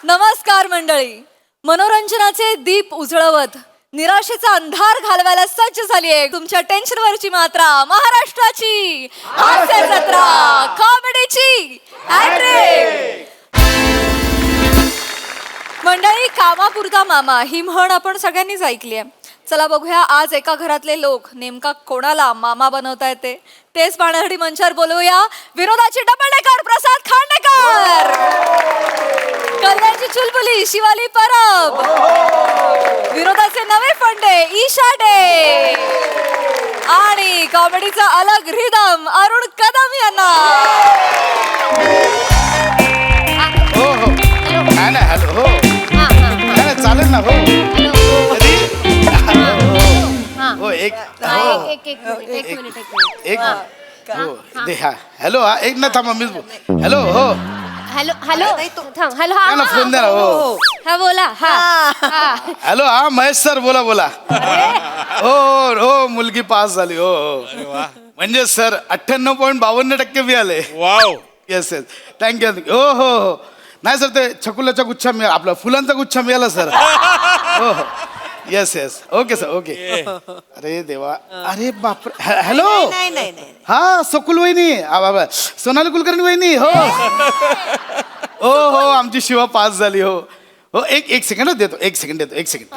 नमस्कार मंडळी. मनोरंजनाचे दीप उजळवत निराशेचा अंधार घालवायला सज्ज झाली आहे तुमच्या टेन्शनवरची मात्रा, महाराष्ट्राची हास्य जत्रा, कॉमेडीची हॅट्रिक. मंडळी, कामापुरता मामा ही म्हण आपण सगळ्यांनीच ऐकली आहे. चला बघूया आज एका घरातले लोक नेमका कोणाला मामा बनवता येते. तेच पाहण्यासाठी मंचावर बोलवूया विनोदाचे डबल डेकर प्रसाद खांडेकर, कल्याणची चुलबुली शिवाली परब, विनोदाचे नवे फंडे ईशा डे आणि कॉमेडीचा अलग रिदम अरुण कदम यांना. हो हो नाही नाही हॅलो हो नाही चालेल ना हो हो एक हो दे हा हॅलो हा एक ना थांबा मीच हॅलो हो हॅलो हॅलो हॅलो ना फोन द्या ना हो हा बोला हा हॅलो हा महेश सर बोला बोला हो हो मुलगी पास झाली हो हो म्हणजे सर 98.52% मिळाले. वाव. येस येस थँक्यू हो हो हो नाही सर ते छकुल्याचा गुच्छा मिळाला, आपला फुलांचा गुच्छा मिळाला सर. हो हो yes yes okay sir okay. अरे देवा अरे बाप हॅलो नाही नाही नाही हा सकुल वहिनी सोनाली कुलकर्णी वहिनी हो हो हो आमची शिवा पास झाली हो हो एक सेकंड देतो एक सेकंड देतो एक सेकंड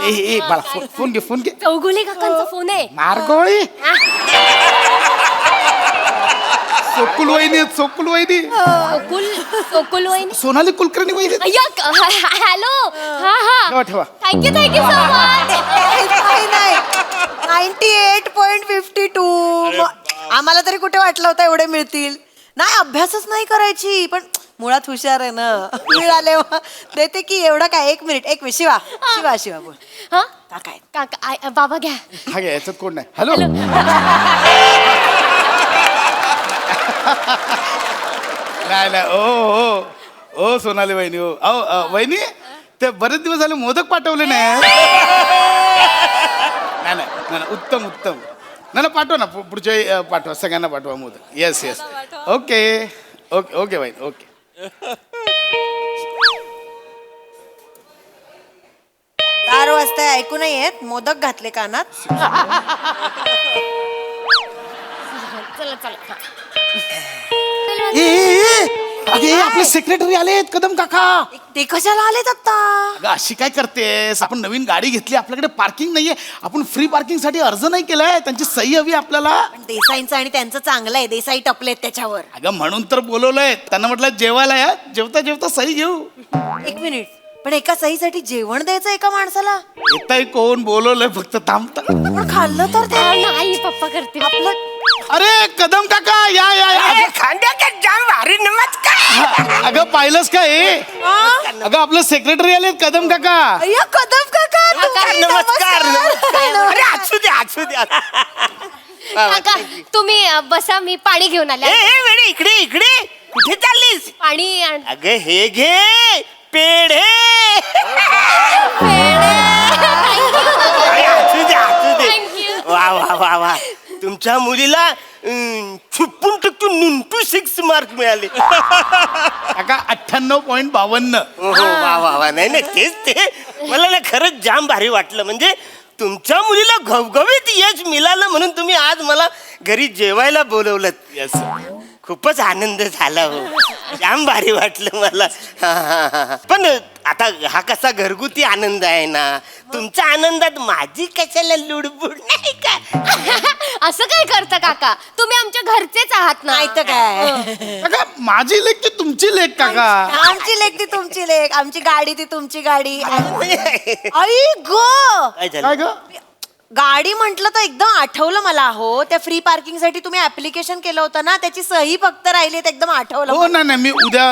ए बाळा फोन घे फोन घे. चौगुले काकांचा फोन आहे. मार्गोळी सोकुल वहिनी सोकुल वहिनी सोकुल वहिनी सोनाली कुलकर्णी वहिनी हॅलो हा हा ठेवा ठेवा. Thank you so much. नाही 98.52 आम्हाला तरी कुठे वाटलं होतं एवढे मिळतील. नाही अभ्यासच नाही करायची पण मुळात हुशार आहे ना. मिळाले देते की एवढं काय. एक मिनिट शिवा शिवा शिवा बोल. हा काय काका बाबा घ्या. हा घ्या याच्यात कोण नाही. हॅलो नाही नाही ओ हो ओ सोनाली वहिनी हो अहो वहिनी ते बरेच दिवस झाले मोदक पाठवले नाही. नाही नाही उत्तम उत्तम नाही ना पाठवा ना पुढच्या पाठवा सगळ्यांना पाठवा modak. Yes yes okay okay okay वहिनी ओके. 4 वाजता ऐकू नाही येत मोदक घातले कानात. चला चला. अगे आपले सेक्रेटरी आलेत कदम काका. ते कशाला आलेत आता. अगं अशी काय करतेस, आपण नवीन गाडी घेतली, आपल्याकडे पार्किंग नाहीये, आपण फ्री पार्किंग साठी अर्ज नाही केलाय, त्यांची सही हवी आपल्याला. पण देसाईंचं आणि त्यांचं चांगलं आहे. देसाई टपलेत त्याच्यावर. अगं म्हणून तर बोलवलंय त्यांना, म्हटलं जेवायला या, जेवता जेवता सही घेऊ. 1 मिनिट पण एका सहीसाठी जेवण द्यायचं एका माणसाला. येताय कोण बोलवलंय फक्त थांबता. पण खाल्लं तर ते नाही पप्पा करते. आपलं अरे कदम काका या या या. खांद्याच्या जाम भारी नमस्कार. अगं पाहिलंस का हे, अगं आपलं सेक्रेटरी आलेत कदम काका. अय्या कदम काका नमस्कार अरे असू दे असू दे. काका तुम्ही बसा, मी पाणी घेऊन आले. वेळे इकडे इकडे कुठे चाललीस. पाणी अगं हे घे पेढे. असू दे असू दे. थँक्यू. वा वा वा वा तुमच्या मुलीला 56 मार्क मिळाले. काका 98.52. वा वा वा नाही नाही तेच ते मला ना खरंच जाम भारी वाटलं. म्हणजे तुमच्या मुलीला घवघवीत यश मिळालं म्हणून तुम्ही आज मला घरी जेवायला बोलवलं. येस खूपच आनंद झाला हो. जाम भारी वाटलं मला. पण आता हा कसा घरगुती आनंद आहे ना, तुमच्या आनंदात माझी कशाला लुडबुड नाही का. असं काय करता काका, तुम्ही आमच्या घरचेच आहात ना. नाही तर काय. काका माझी लेख की तुमची लेख काका. आमची लेख ती तुमची लेख, आमची गाडी ती तुमची गाडी. आई गो काय झालं काय ग गाडी म्हटलं तर एकदम आठवलं मला. हो त्या फ्री पार्किंग साठी तुम्ही ऍप्लिकेशन केलं होतं ना, त्याची सही फक्त राहिली. एकदम आठवलं. हो नाही नाही मी उद्या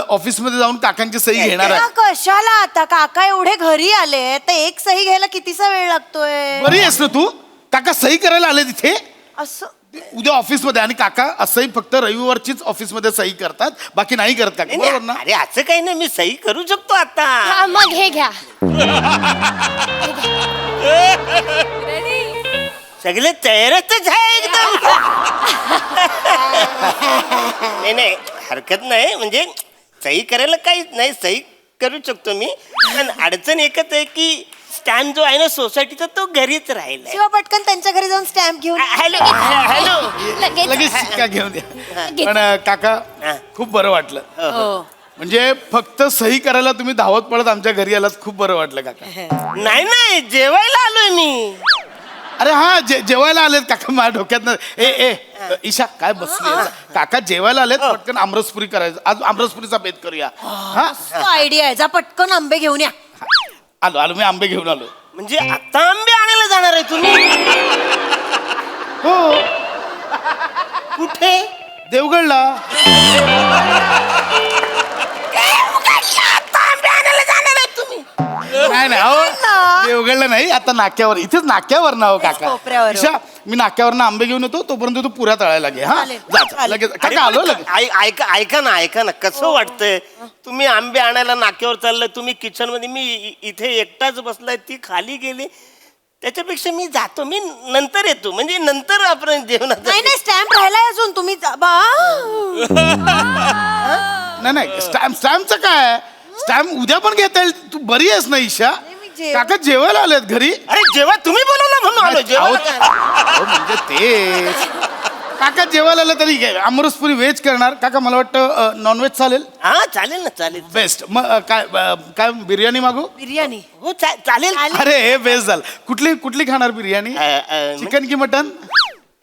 ऑफिस मध्ये जाऊन काकांची सही घेणार आहे. कशाला आता काका एवढे घरी आले तर एक सही घ्यायला कितीसा वेळ लागतोय. बरी आहेस ना तू. काका सही करायला आले तिथे असं उद्या ऑफिस मध्ये, आणि काका असंही फक्त रविवारचीच ऑफिस मध्ये सही करतात, बाकी नाही करत काका, बरोबर ना. अरे असं काही नाही, मी सही करू शकतो आता. हा मग हे घ्या. सगळे तयारच आहे एकदम. नाही नाही हरकत नाही, म्हणजे सही करायला काहीच नाही. सही करू शकतो मी, पण अडचण एकच आहे की स्टॅम्प जो आहे ना सोसायटीचा तो घरीच राहिलाय. शिवा पटकन त्यांच्या घरी जाऊन स्टॅम्प घेऊन हॅलो हॅलो. लगेच शिक्का घेऊन द्या. पण काका हा. खूप बरं वाटलं. हो. म्हणजे फक्त सही करायला तुम्ही धावत पडत आमच्या घरी आलात, खूप बरं वाटलं काका. नाही नाही जेवायला आलोय मी. अरे हा जेवायला आलेत काका, माझ्या डोक्यात ए ईशा काय बसली काका जेवायला आलेत, पटकन आमरसपुरी करायचं. आज आमरसपुरीचा बेत करूया. हा आयडिया आहे, जा पटकन आंबे घेऊन या. आलो मी आंबे घेऊन आलो. म्हणजे आता आंबे आणायला जाणार आहे तुम्ही? हो कुठे? देवगडला. आता आंबे आणायला जाणार आहे तुम्ही? नाही हो देवगडला नाही, आता नाक्यावर, इथेच नाक्यावर ना हो काका. कोपऱ्यावर. ईशा मी नाक्यावर आंबे घेऊन येतो, तोपर्यंत तू पुऱ्या तळायला घे. हा चालेल. जा लगेच अरे काका आलो पण लगेच. ऐका ना कसं वाटतंय तुम्ही आंबे आणायला नाक्यावर चाललाय, तुम्ही किचन मध्ये, मी इथे एकटाच बसलाय, ती खाली गेली. त्याच्यापेक्षा मी जातो, मी नंतर येतो, म्हणजे नंतर आपण जेवणात. नाही स्टॅम्प राहिलाय अजून, तुम्ही नाही स्टॅम्पचं काय, स्टॅम्प उद्या पण घेता येईल. तू बरी आहेस ना ईशा? काका जेवायला आलेत घरी. अरे जेव्हा तुम्ही बोलवलं म्हणून आलो. जेवायला काय? अहो, म्हणजे ते काका जेवायला आलं तरी काय, आमरसपुरी व्हेज करणार काका, मला वाटतं नॉनव्हेज चालेल. हा चालेल ना, चालेल. बेस्ट. मग काय बिर्याणी मागू? बिर्याणी. हो चालेल. अरे हे बेस्ट झालं. कुठली खाणार बिर्याणी? चिकन की मटन?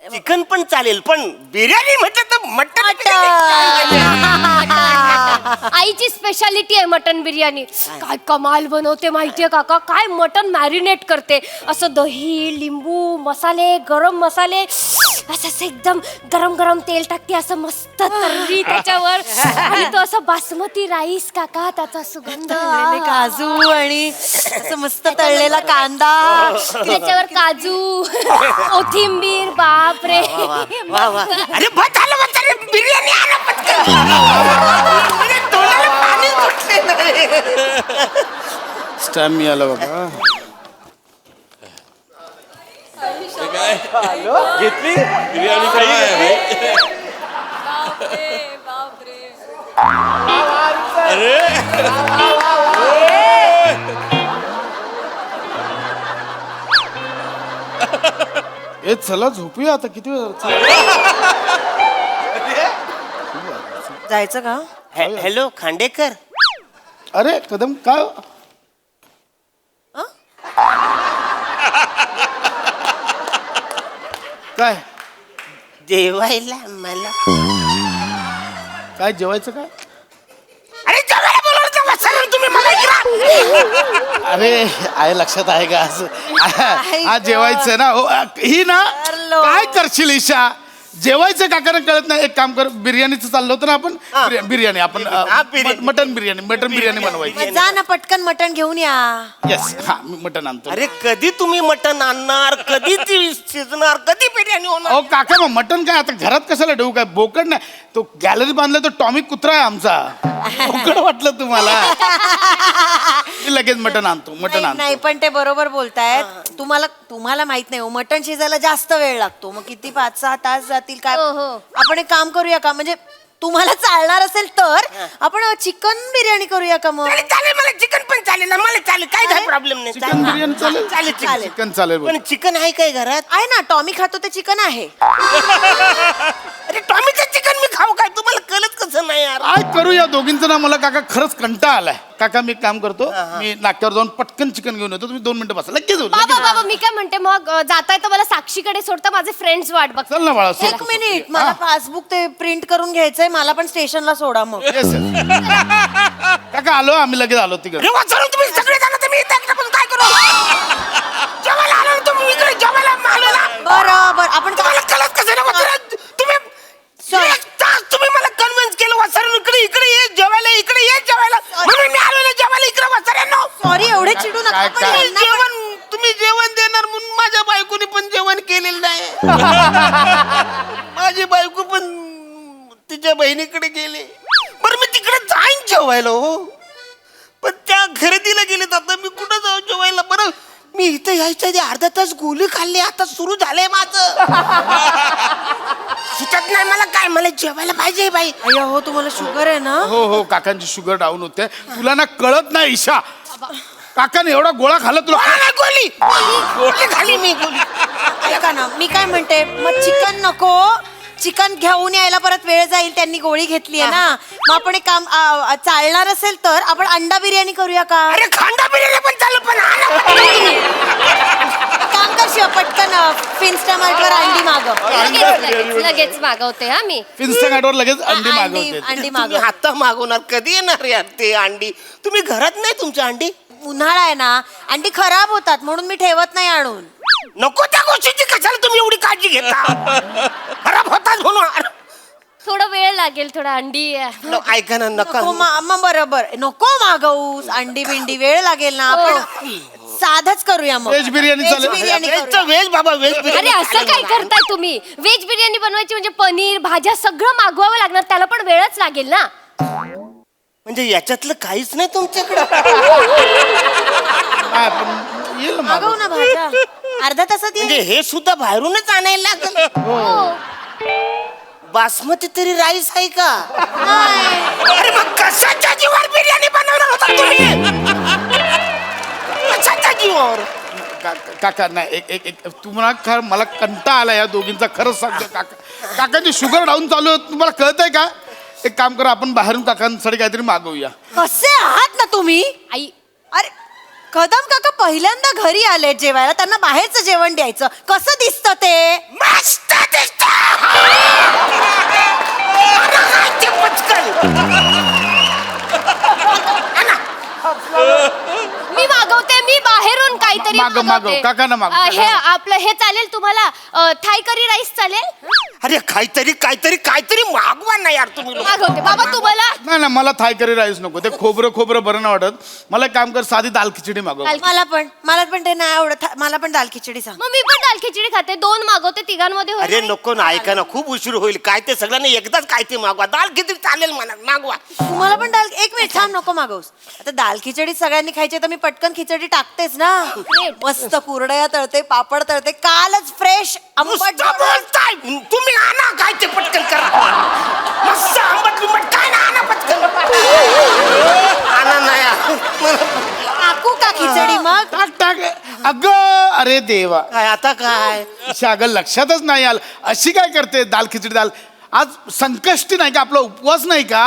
चिकन पण चालेल, पण बिर्याणी म्हटलं तर मटन. आईची स्पेशालिटी आहे मटन बिर्याणी. काय कमाल बनवते माहितीये काका, काय मटन मॅरिनेट करते, असं दही लिंबू मसाले गरम मसाले, असं एकदम गरम गरम तेल टाकते, असं मस्त तर्री त्याच्यावर, आणि तो असं बासमती राईस काका, त्याचा सुगंध, तळलेले काजू आणि असं मस्त तळलेला कांदा. त्याच्यावर काजू कोथिंबीर, बापरे. वा वा. अरे बस झालं बिर्याणी आणा पटकन. अरे, तोंडाला पाणी सुटले. स्टॅम्प मिळाला बाबा. घेतली बिर्याणी काय आहे बापरे. ए चला झोपूया आता, किती वेळ झाला? जायचं का? हॅलो खांडेकर. अरे कदम काय काय जेवायला मला. काय जेवायचं काय? अरे जेवायला बोलवलं वसारण तुम्ही मला इकडं. अरे आहे लक्षात आहे का आज आज जेवायचं ना हो. ही ना लो. काय करशील ईशा, जेवायचं काकांना कळत नाही. एक काम कर, बिर्याणीचं चाललं होतं ना आपण, बिर्याणी आपण हा, बिर्याणी. मटन बिर्याणी बनवायची. मग जा ना पटकन मटण घेऊन या. येस हा मी मटन आणतो. अरे कधी तुम्ही मटण आणणार, कधी ती शिजणार, कधी बिर्याणी होणार? अहो काका मग मटन काय आता घरात कशाला ठेवू, काय बोकड नाही, तो गॅलरी बांधला तो टॉमिक कुत्रा आहे आमचा. बोकड वाटलं तुम्हाला? मी लगेच मटन आणतो. नाही पण ते बरोबर बोलतायत. तुम्हाला माहित नाही हो, मटण शिजायला जास्त वेळ लागतो. मग किती 5-6 तास जातील काय. हो, हो. आपण एक काम करूया का, म्हणजे तुम्हाला चालणार असेल तर आपण चिकन बिर्याणी करूया का मग? चालेल, मला चिकन पण चालेल ना, मला चालेल, काय प्रॉब्लेम नाही. चिकन बिर्याणी चालेल? चालेल चालेल. चिकन चालेल पण चिकन आहे काय घरात? आहे ना, टॉमी खातो ते चिकन आहे. अरे टॉमीचं चिकन मी खाऊ काय, तुम्हाला कळत कसं नाही यार? काय करूया दोघींचं ना, मला काका खरंच कंटाळा आलाय. काका मी एक काम करतो, मी नाक्यावर जाऊन पटकन चिकन घेऊन येतो, तुम्ही 2 मिनिटं बसा, लगेच येऊ, लगेच. बाबा मी काय म्हणते, मग जाताय तर मला साक्षीकडे सोडता, माझे फ्रेंड्स वाट बघ. चल ना बाळा सोड. एक मिनिट, मला पासबुक ते प्रिंट करून घ्यायचंय, मला पण स्टेशनला सोडा मग. Yes, yes. काका आलो, आम्ही लगेच आलो तिकडे. अरे वाचरून तुम्ही सगळे जण, तुम्ही इथे एकटे पण काय करू? जेवायला आलो ना तुम्ही, इकडे जेवायला आलो ना. बरोबर, आपण तुम्हाला कळत कसं ना वाचरून? तुम्ही एक तास तुम्ही मला कन्व्हिन्स केलं वाचरून, इकडे ये जेवायला, इकडे ये जेवायला, म्हणून मी आलो ना जेवायला इकडे वाचऱ्यांनो. सॉरी, एवढे चिडू नका. काय- पण काय- यांना पण- जेवण तुम्ही जेवण देणार म्हणून माझ्या बायकोनी पण जेवण केलेलं नाही. माझी बायको पण तिच्या बहिणीकडे गेली. बरं मी तिकडे जाईन जेवायला हो, पण त्या खरेदीला गेलेत. आता मी कुठं जाऊ जेवायला? बरं मी इथं यायच्या आधी अर्धा तास गोळी खाल्ली, आता सुरू झालंय माझं. जेवत नाही मला काय मला जेवायला पाहिजे बाई अय्या हो तुम्हाला शुगर आहे ना हो हो काकांची शुगर डाऊन होते तुला ना कळत नाही ईशा काकाने एवढा गोळा खाल्ला तुला मला नाही गोली गोली खाली मी गोली ऐका ना मी काय म्हणते मग चिकन नको चिकन घेऊन यायला परत वेळ जाईल त्यांनी गोळी घेतली आहे ना मग आपण एक काम चालणार असेल तर आपण अंडा बिर्याणी करूया का अरे खांडा बिर्याणी पण चालू पण काम कर शिवा पटकन फिन्स्टामार्टवर अंडी मागव लगेच मागवते हा मी इन्स्टाग्रामवर लगेच अंडी मागवते अंडी तुम्ही मागव आता मागवणार कधी येणार यार ते अंडी तुम्ही घरात नाही तुमच्या अंडी उन्हाळा आहे ना अंडी खराब होतात म्हणून मी ठेवत नाही आणून नको त्या गोष्टीची कशाला तुम्ही एवढी काळजी घेता खराब होतात म्हणून थोडा वेळ लागेल थोडा अंडी ऐका ना नका नको मग बरोबर नको मागवूस अंडी बिंडी वेळ लागेल ना आपण साधच करूया मग Veg बिर्याणी Veg चालेल. बिर्याणी व्हेज करूया. व्हेज बाबा व्हेज अरे बिर्याणी असं चालेल काय बाबा. करताय तुम्ही व्हेज बिर्याणी बनवायची म्हणजे पनीर भाज्या सगळं मागवावं लागणार त्याला पण वेळच लागेल ना म्हणजे याच्यातलं काहीच नाही तुमच्याकडे हा, पण येईल ना मागवू मागव. ना भाज्या अर्ध्या तासात म्हणजे येईल हे सुद्धा बाहेरूनच आणायला लागल बासमती तरी राईस आहे का अरे मग कशाच्या जीवावर बिर्याणी बनवणार होता तुम्ही कशाच्या जीवावर काका नाही एक तुम्हाला मला कंटाळा आला या दोघींचा खरंच सांगतो काका काकांची शुगर डाऊन चालू आहे तुम्हाला कळत आहे का एक काम करा आपण बाहेरून काकांसाठी काहीतरी मागवूया कसे आहात ना तुम्ही आई अरे कदम काका पहिल्यांदा घरी आले जेवायला त्यांना बाहेरचं जेवण द्यायचं कसं दिसतं ते मस्त दिसतं. ते पटकन. मी मागवते मी बाहेरून काहीतरी मागव, मागवते. काकांना मागव. हे आपलं हे चालेल तुम्हाला थाय करी राईस चालेल अरे काहीतरी मागवा ना यार तुम्ही लोक. मागवते बाबा तुम्हाला नाही ना मला थाय करी राईस नको ते खोबरं बरं नाही वाटत मला एक काम कर साधी दाल खिचडी मागव मला पण ते नाही आवडत मला पण दाल खिचडी सांग मग मी पण दाल खिचडी खाते 2 मागवते तिघांमध्ये होईल अरे नाही? नको ना ऐका ना खूप उशीर होईल काय ते सगळ्यांना एकदाच काय ते मागवा दाल खिचडी चालेल म्हणा मागवा तुम्हाला पण दाल एक मिनिट थांब नको मागवस आता दाल खिचडी सगळ्यांनी खायची तर मी पटकन खिचडी टाकतेच ना मस्त कुरडया तळते पापड तळते कालच फ्रेश आंबट नुसतं बोलताय तुम्ही आणा काय ते पटकन करा मस्त आंबट बिंबट काय ना आणा पटकन आणा नाही टाकू का खिचडी मग टाक अगं अरे देवा काय आता काय अशी अगं लक्षातच नाही आलं अशी काय करते दाल खिचडी दाल आज संकष्टी नाही का आपला उपवास नाही का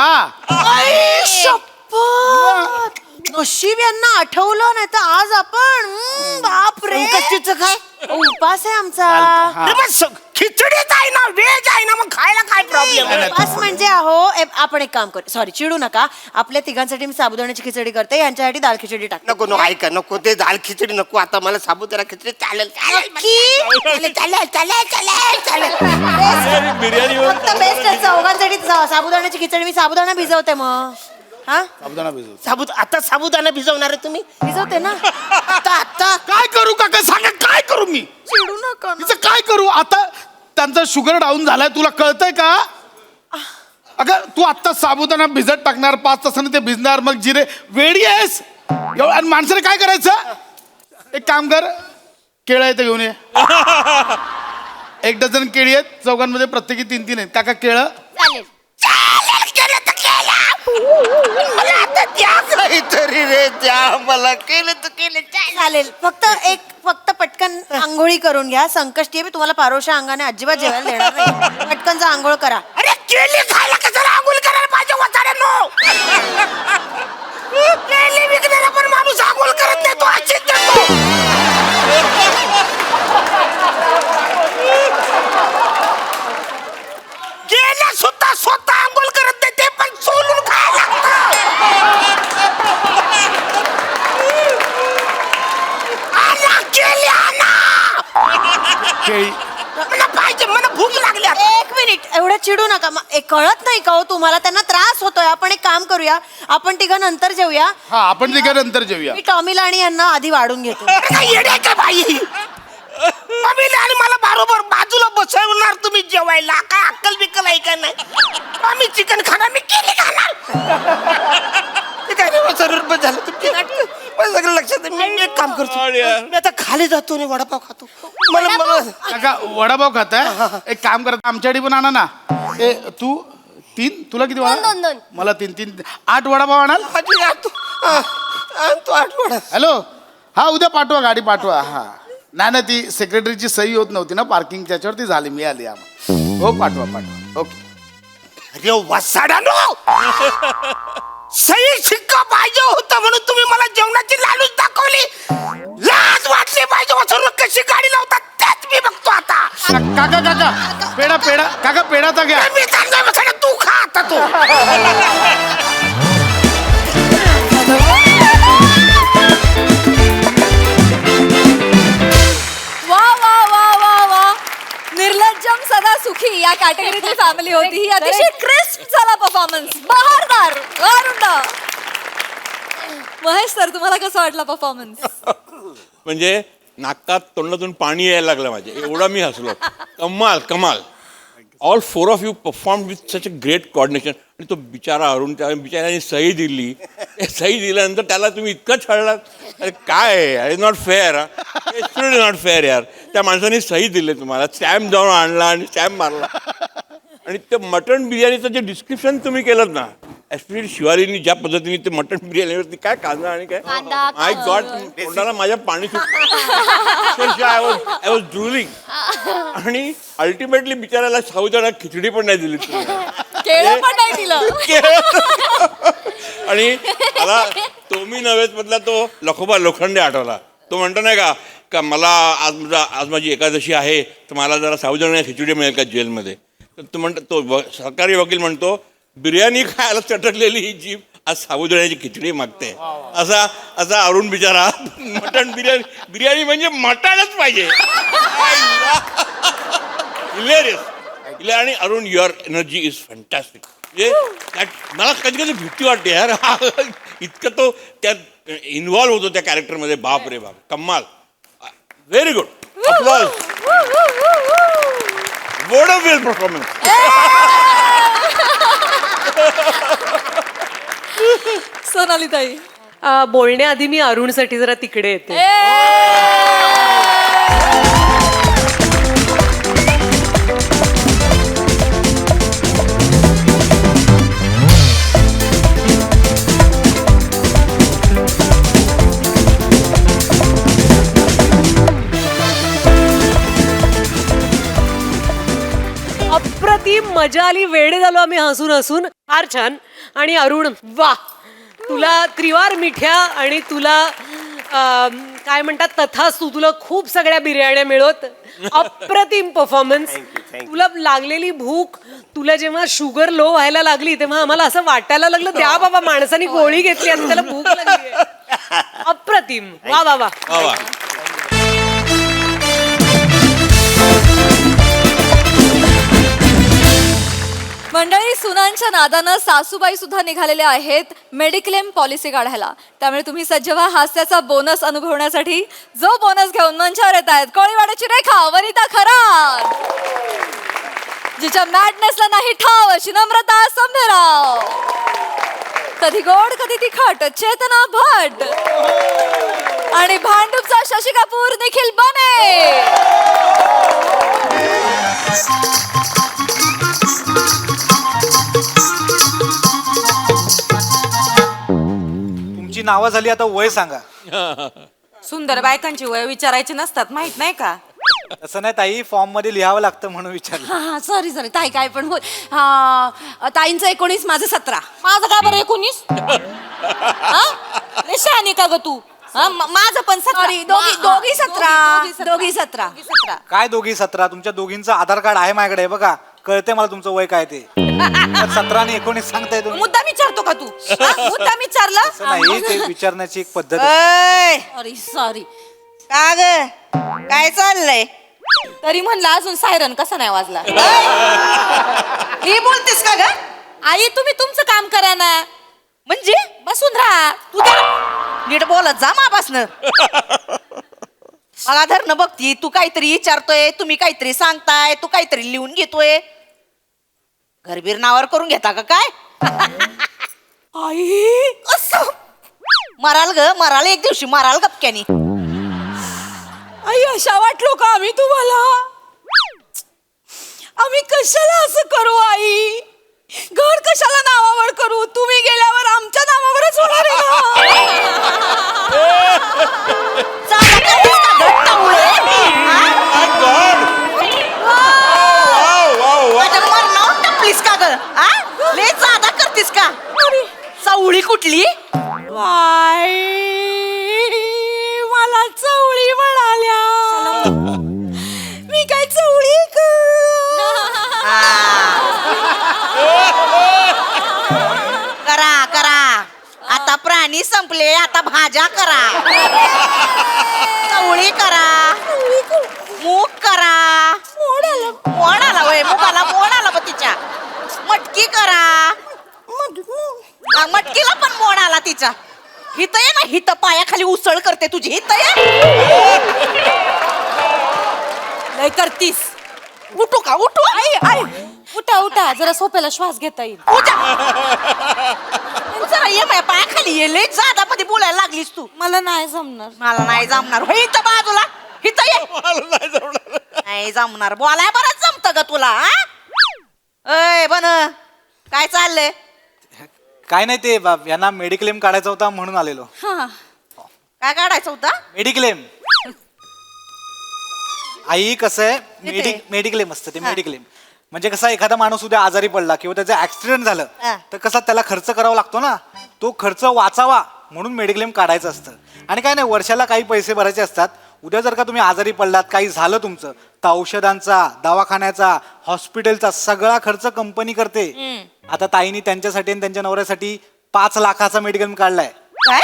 आई, शपथ नशीब यांना आठवलं नाही तर आज आपण बाप रे संकष्टीचं काय उपास आहे आमचा हा. अरे मग खिचडीच आहे ना व्हेज आहे ना मग खायला काय प्रॉब्लेम नाही. उपास म्हणजे आपण एक काम करू सॉरी चिडू नका आपल्या तिघांसाठी मी साबुदाण्याची खिचडी करते यांच्यासाठी दाल खिचडी टाकते नको नको ऐका नको ते दाल खिचडी नको आता मला साबुदाणा खिचडी चालेल नक्की? चालेल बिर्याणी फक्त बेस्ट आहे चौघांसाठी साबुदाण्याची खिचडी मी साबुदाणा भिजवते मग हा साबुदाणा भिजव आता साबुदाणा भिजवणार आहे तुम्ही भिजवते ना आता काय करू काका सांगा काय करू मी चिडू नका ना. तिचं काय करू आता त्यांचा शुगर डाऊन झालाय तुला कळतंय का अगं तू आत्ता साबुदाणा भिजत टाकणार 5 तासाने ते भिजणार मग जिरे वेडी आहेस आणि माणसाने काय करायचं एक काम कर केळं आहे ते घेऊन ये 1 डझन केळी आहेत चौघांमध्ये प्रत्येकी 3 आहेत काका केळं चालेल मला आता द्या काहीतरी रे द्या मला केलं तर केलं चालेल फक्त पटकन आंघोळी करून घ्या संकष्टी आहे मी तुम्हाला पारोशा अंगाने अजिबात जेवायला देणार नाही पटकन जा आंघोळ करा अरे केली खायला कशाला आंघोळ करायला पाहिजे वसाड्यानो केली विकणारा पण माणूस आंघोळ करत नाही तो अशीच देतो गेल्या सुद्धा स्वतः आंघोळ करत नाही ते पण सोलून खायला केळी मला पाहिजे मला भूक लागली आता. एक मिनिट एवढं चिडू नका कळत नाही का हो तुम्हाला त्यांना त्रास होतोय आपण एक काम करूया आपण तिघं नंतर जेऊया हा आपण तिघं नंतर जेऊया मी टॉमीला आणि यांना आधी वाढून घेतो अरे काय येडे का बाई मम्मीला आणि मला बरोबर बाजूला बसवणार तुम्ही जेवायला काय अक्कल बिक्कल आहे का नाही आम्ही चिकन खाणार मी केली खाणार ते काय रे, सर्व झालं तुमची नाटक मला सगळं लक्षात वर्षात मी एक काम करतो अरे यार. मी आता खाली जातो आणि वडापाव खातो मला काका वडापाव खाताय एक काम करा आमच्यासाठी पण आणा ना ए तू 3 तुला किती दोन. वडा मला 3 8 वडापाव आणाल आजी आणतो आणतो आठवडा हॅलो हा उद्या पाठवा गाडी पाठवा हा नाही ती सेक्रेटरीची सही होत नव्हती ना पार्किंग त्याच्यावरती झाली मिळाली आम्हाला हो पाठवा ओके अरे वसाडानो सही शिक्का पाहिजे होता म्हणून तुम्ही मला जेवणाची लालूच दाखवली लाज वाटली पाहिजे वसरून कशी गाडी लावतात तेच मी बघतो आता काका पेढा पेढाचा घ्या मी चाललोय वसाडा तू खा आता तू वा वा वा वा वा निर्लज्जम सदा सुखी या कॅटेगरीतली फॅमिली होती ही अतिशय क्रिस्प झाला परफॉर्मन्स बहारदार वारुंड महेश सर तुम्हाला कसं वाटला परफॉर्मन्स म्हणजे नाकात तोंडातून पाणी यायला लागलं माझे एवढा मी हसलो कमाल कमाल all 4 of you perform with such a great coordination आणि तो बिचारा अरुण त्या बिचाऱ्याने सही दिली सही दिल्यानंतर त्याला तुम्ही इतकं छळलात अरे काय is not fair it's not fair यार त्या माणसाने सही दिली तुम्हाला स्टॅम्प जाऊन आणला आणि स्टॅम्प मारला आणि ते मटण बिर्याणीचं जे डिस्क्रिप्शन तुम्ही केलं ना एस्पेशली शिवालीनी ज्या पद्धतीने ते मटण बिर्याणीवरती काय कांदा आणि काय कांदा, आय गॉड तोंडाला माझ्या पाणी आय वॉज ड्रुलिंग आणि अल्टिमेटली बिचाराला साऊदाला खिचडी पण नाही दिली तुम्ही. केळं पण नाही दिलं आणि मला तो मी नव्हेच मधला तो लखोबा लोखंडे आठवला तो म्हणतो नाही का मला आज माझी एकादशी आहे तर मला जरा साऊदाला खिचडी मिळेल का जेलमध्ये तर तो म्हणतो तो सरकारी वकील म्हणतो बिर्याणी खायला चटकलेली ही जीभ आज साबुदाण्याची खिचडी मागते असा अरुण बिचारा मटण बिर्याणी म्हणजे मटणच पाहिजे हिलेरियस आणि Arun your energy is fantastic म्हणजे मला कधी कधी भीती वाटते यार इतकं तो त्यात इन्व्हॉल्व होतो त्या कॅरेक्टरमध्ये बाप रे बाप कमाल very good applause board of well performance Sonali ताई बोलण्याआधी मी अरुणसाठी जरा तिकडे येते अप्रतिम मजा आली वेडे झालो आम्ही हसून हसून फार छान आणि अरुण वा तुला त्रिवार मिठ्या आणि तुला काय म्हणतात तथास्तु तुला खूप सगळ्या बिर्याण्या मिळत अप्रतिम परफॉर्मन्स तुला लागलेली भूक तुला जेव्हा शुगर लो व्हायला लागली तेव्हा आम्हाला असं वाटायला लागलं द्या बाबा माणसाने गोळी घेतली आणि त्याला भूक लागली अप्रतिम वा वा वा वा वा मंडळी सुनांच्या नादानं सासूबाई सुद्धा निघालेल्या आहेत मेडिक्लेम पॉलिसी काढायला त्यामुळे तुम्ही सज्ज व्हा हास्याचा बोनस अनुभवण्यासाठी जो बोनस घेऊन मंचावर येत आहेत कोळीवाड्याची रेखा वनिता खरात जिच्या मॅडनेसला नाही ठाव अशी नम्रता संभेराव कधी गोड कधी तिखट चेतना भट आणि भांडूपचा शशी कपूर निखिल बने तुमची नावं झाली आता वय सांगा सुंदर बायकांची वय विचारायची नसतात माहित नाही का तसं नाही ताई फॉर्म मध्ये लिहावं लागतं म्हणून विचारलं हा सॉरी ताई काय पण होय ताईंचं 19 माझं 17 माझं का बरं 19 शहाणी का ग तू माझं पण सॉरी दोघी 17 काय दोघी 17 तुमच्या दोघींचं आधार कार्ड आहे माझ्याकडे बघा कळते मला तुमचं वय काय ते 17 आणि 19 सांगताय तुम्ही मुद्दा विचारतो का तू मुद्दा विचारला तसं नाही ते विचारण्याची एक पद्धत आहे. सॉरी का ग काय चाललंय तरी म्हणलं अजून सायरन कसा नाही वाजला हे बोलतेस का ग आई तुम्ही तुमचं काम करा ना म्हणजे बसून राहा तू नीट बोलत जा मापासनं मला धरणं बघती तू काहीतरी विचारतोय तुम्ही काहीतरी सांगताय तू काहीतरी लिहून घेतोय घरबीर नावावर करून घेता का काय आई असं मराल ग मराल एक दिवशी मराल गपक्यानी. आई अशा वाटलो का आम्ही तुम्हाला? आम्ही कशाला असं करू आई? घर कशाला नावावर करू? तुम्ही गेल्यावर आमच्या नावावरच होणार आहे ना. चाला करतेस का ग, टवळे? हा? माझ्या मरणावर टपलीस का ग? हा? लय जादा करतीस का? चवळी कुठली? मला चवळी म्हणाल्या. मी काय चवळी का? करा करा आता प्राणी संपले, आता भाज्या करा. चवळी करा, मूग करा. मोड आला वय, मुगाला मोड आला बघ तिच्या. मटकी करा, मटकीला पण मोड आला तिच्या. हित ये ना, हित पायाखाली उसळ करते तुझी. हित ये लय करतीस. उठू का? उठू आई आई उठा उठा, जरा सोप्याला श्वास घेता येईल. जरा ये माझ्या पायाखाली ये. लय जादा मध्ये बोलायला लागलीस तू. मला नाही जमणार. मला नाही जमणार. होय इथं बाजूला, इथं ये. नाही जमणार. बोलाय बरंच जमत ग तुला. हा? अय बन काय चाललंय? काय नाही ते यांना मेडिक्लेम काढायचा होता म्हणून आलेलो. काय काढायचं होतं? मेडिक्लेम. आई कसं आहे येते. मेडिक्लेम असतं ते. मेडिक्लेम म्हणजे कसा एखादा माणूस उद्या आजारी पडला किंवा त्याचा ऍक्सिडेंट झालं हा. तर कसा त्याला खर्च करावा लागतो ना, तो खर्च वाचावा म्हणून मेडिक्लेम काढायचं असतं. आणि काय नाही, वर्षाला काही पैसे भरायचे असतात. उद्या जर का तुम्ही आजारी पडलात, काही झालं तुमचं, तर औषधांचा, दवाखान्याचा, हॉस्पिटलचा सगळा खर्च कंपनी करते. आता ताईनी त्यांच्यासाठी आणि त्यांच्या नवऱ्यासाठी 5 लाखाचा मेडिक्लेम काढलाय. काय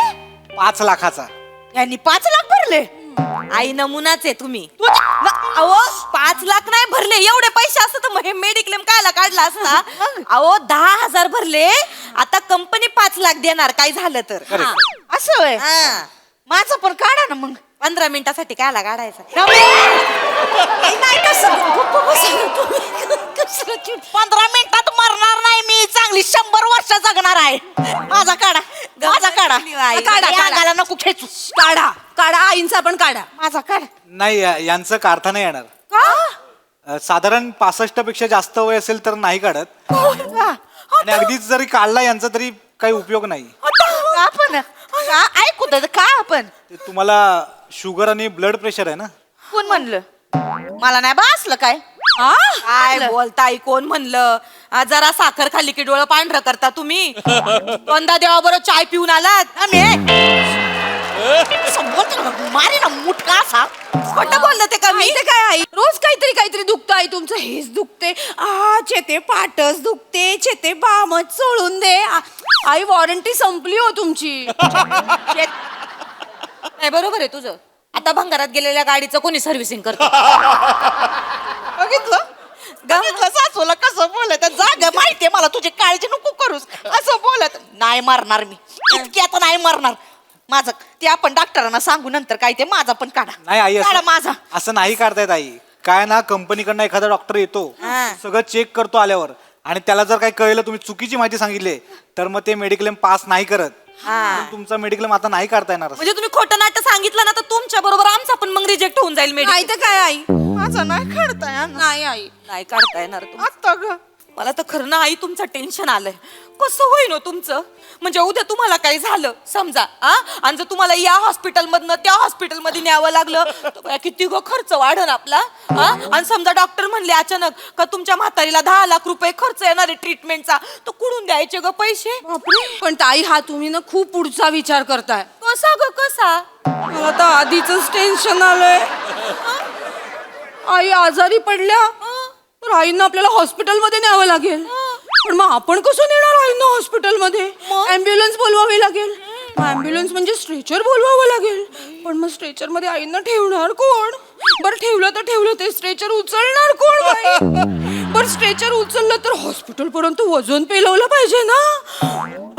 5 लाखाचा. यांनी 5 लाख भरले? आई नमुनाच आहे तुम्ही. अहो 5 लाख नाही भरले. एवढे पैसे असतात तर मग हे मेडिक्लेम कायला काढला असता? अहो 10,000 भरले. आता कंपनी 5 लाख देणार काय झालं तर. Correct. हा. असं होय. माझं पण काढा ना मग. 15 मिनिटासाठी कायला काढायचा? नाही कसं गप्प बसा ना तुम्ही. कसलं चिड. 15 मिनिटात मरणार नाही मी. चांगली 100 वर्ष जगणार आहे. माझा काढा, माझा काढा. आई. काढा काढा. अंगाला नको खेचू. काढा काढा, आईंचा पण काढा. माझा काढा. नाही यांचं काढता नाही येणार. का? साधारण 65 पेक्षा जास्त वय असेल तर नाही काढत. आणि अगदीच जरी काढला यांचा तरी काही उपयोग नाही. आपण ऐकू दे का आपण? ते तुम्हाला शुगर आणि ब्लड प्रेशर आहे ना. कोण म्हणलं? मला नाही बसलं काय. काय बोलताय? कोण म्हणलं? जरा साखर खाल्ली की डोळं पांढरं करता तुम्ही. दोनदा देवाबरोबर चाय पिऊन आलात. मारे ना मुटका असा. खोटं बोललं ते का मी? काय आई? रोज काहीतरी काहीतरी दुखतं आई तुमचं. हेच दुखते, चेते पाटच दुखते, चेते बामच सोडून दे. आई वॉरंटी संपली हो तुमची. नाही बरोबर आहे तुझं. आता भंगारात गेलेल्या गाडीचं कोणी सर्व्हिसिंग करतं? बघितलं बघितलं सासूला कसं बोलत. जाग माहितीये मला, तुझी काळजी नको करूस. असं बोलत नाही. मरणार मी इतकी आता नाही मरणार. माझं ते आपण डॉक्टरांना सांगू नंतर. काय ते माझा पण काढा. नाही आई, काढा माझा. असं नाही काढतायत आई. काय ना, कंपनीकडनं एखादा डॉक्टर येतो, सगळं चेक करतो आल्यावर, आणि त्याला जर काही कळलं तुम्ही चुकीची माहिती सांगितली तर मग ते मेडिक्लेम पास नाही करत. म्हणून तुमचा मेडिक्लेम आता नाही काढता येणार. म्हणजे तुम्ही खोटं नाटक सांगितलं ना तर तुमच्या बरोबर आमचा पण मग रिजेक्ट होऊन जाईल. नाही तर काय आई? माझं नाही काढता येणार. नाही आई, नाही काढता येणार आता ग मला तर खरं ना आई तुमचं टेन्शन आलंय. कसं होईन हो तुमचं? म्हणजे उद्या तुम्हाला काही झालं समजा, आणि जर तुम्हाला या हॉस्पिटलमधनं त्या हॉस्पिटलमध्ये न्यावं लागलं तर बया किती ग खर्च वाढन आपला. आणि समजा डॉक्टर म्हणले अचानक का तुमच्या म्हातारीला 10 लाख रुपये खर्च येणार आहे ट्रीटमेंटचा, तर कुठून द्यायचे ग पैसे? पण ताई हा तुम्ही ना खूप पुढचा विचार करताय. कसा ग कसा? मला तर आधीच टेन्शन आलंय. आई आजारी पडल्या तर आईंना आपल्याला हॉस्पिटलमध्ये न्यावं लागेल. पण मग आपण कसं नेणार आईंना हॉस्पिटलमध्ये? ॲम्ब्युलन्स बोलवावी लागेल. ॲम्ब्युलन्स म्हणजे स्ट्रेचर बोलवावं लागेल. पण मग स्ट्रेचर मध्ये आईंना ठेवणार कोण? बरं ठेवलं तर ठेवलं, ते स्ट्रेचर उचलणार कोण बाई? बरं स्ट्रेचर उचललं तर हॉस्पिटल पर्यंत वजन पेलवलं पाहिजे ना.